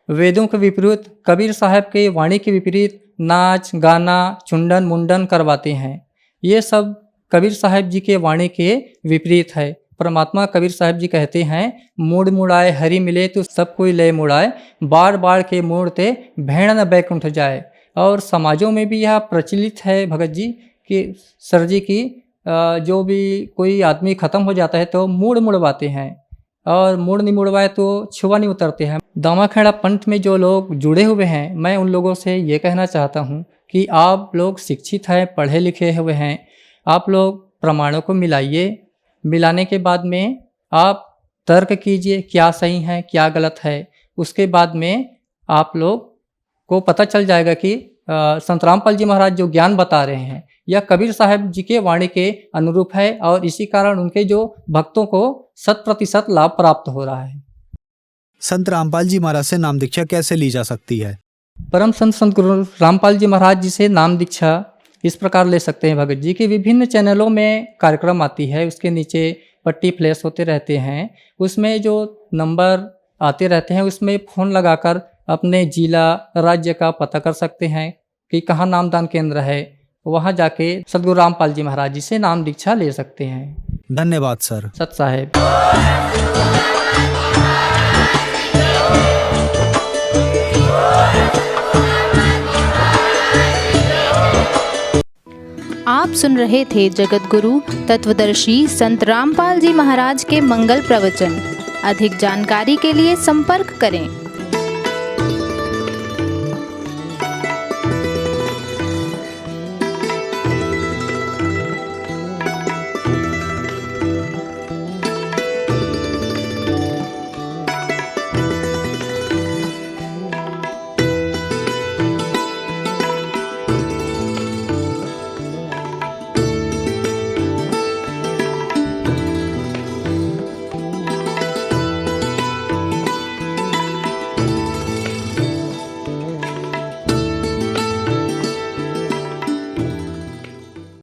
वेदों के विपरीत, कबीर साहब के वाणी के विपरीत नाच गाना, चुंडन मुंडन करवाते हैं। ये सब कबीर साहब जी के वाणी के विपरीत है। परमात्मा कबीर साहब जी कहते हैं, मूड मुड़ाए हरि मिले तो सब कोई लय मुड़ाए, बार बार के मूड़ते भेड़ न बैकुंठ जाए। और समाजों में भी यह प्रचलित है भगत जी कि सर जी की जो भी कोई आदमी ख़त्म हो जाता है तो मूड मुड़वाते हैं, और मूड नहीं मुड़वाए तो छुआ नहीं उतरते हैं। दामा खेड़ा पंथ में जो लोग जुड़े हुए हैं, मैं उन लोगों से ये कहना चाहता हूँ कि आप लोग शिक्षित हैं, पढ़े लिखे हुए हैं, आप लोग प्रमाणों को मिलाइए। मिलाने के बाद में आप तर्क कीजिए क्या सही है क्या गलत है। उसके बाद में आप लोग को पता चल जाएगा कि संत रामपाल जी महाराज जो ज्ञान बता रहे हैं या कबीर साहब जी के वाणी के अनुरूप है, और इसी कारण उनके जो भक्तों को 100% लाभ प्राप्त हो रहा है। संत रामपाल जी महाराज से नाम दीक्षा कैसे ली जा सकती है? परम संत गुरु रामपाल जी महाराज जी से नाम दीक्षा इस प्रकार ले सकते हैं भगत जी कि विभिन्न चैनलों में कार्यक्रम आती है, उसके नीचे पट्टी फ्लैश होते रहते हैं, उसमें जो नंबर आते रहते हैं उसमें फ़ोन लगाकर अपने जिला राज्य का पता कर सकते हैं कि कहाँ नामदान केंद्र है। वहाँ जाके सदगुरु रामपाल जी महाराज जी से नाम दीक्षा ले सकते हैं। धन्यवाद सर। सत साहेब। आप सुन रहे थे जगत गुरु तत्वदर्शी संत रामपाल जी महाराज के मंगल प्रवचन। अधिक जानकारी के लिए संपर्क करें।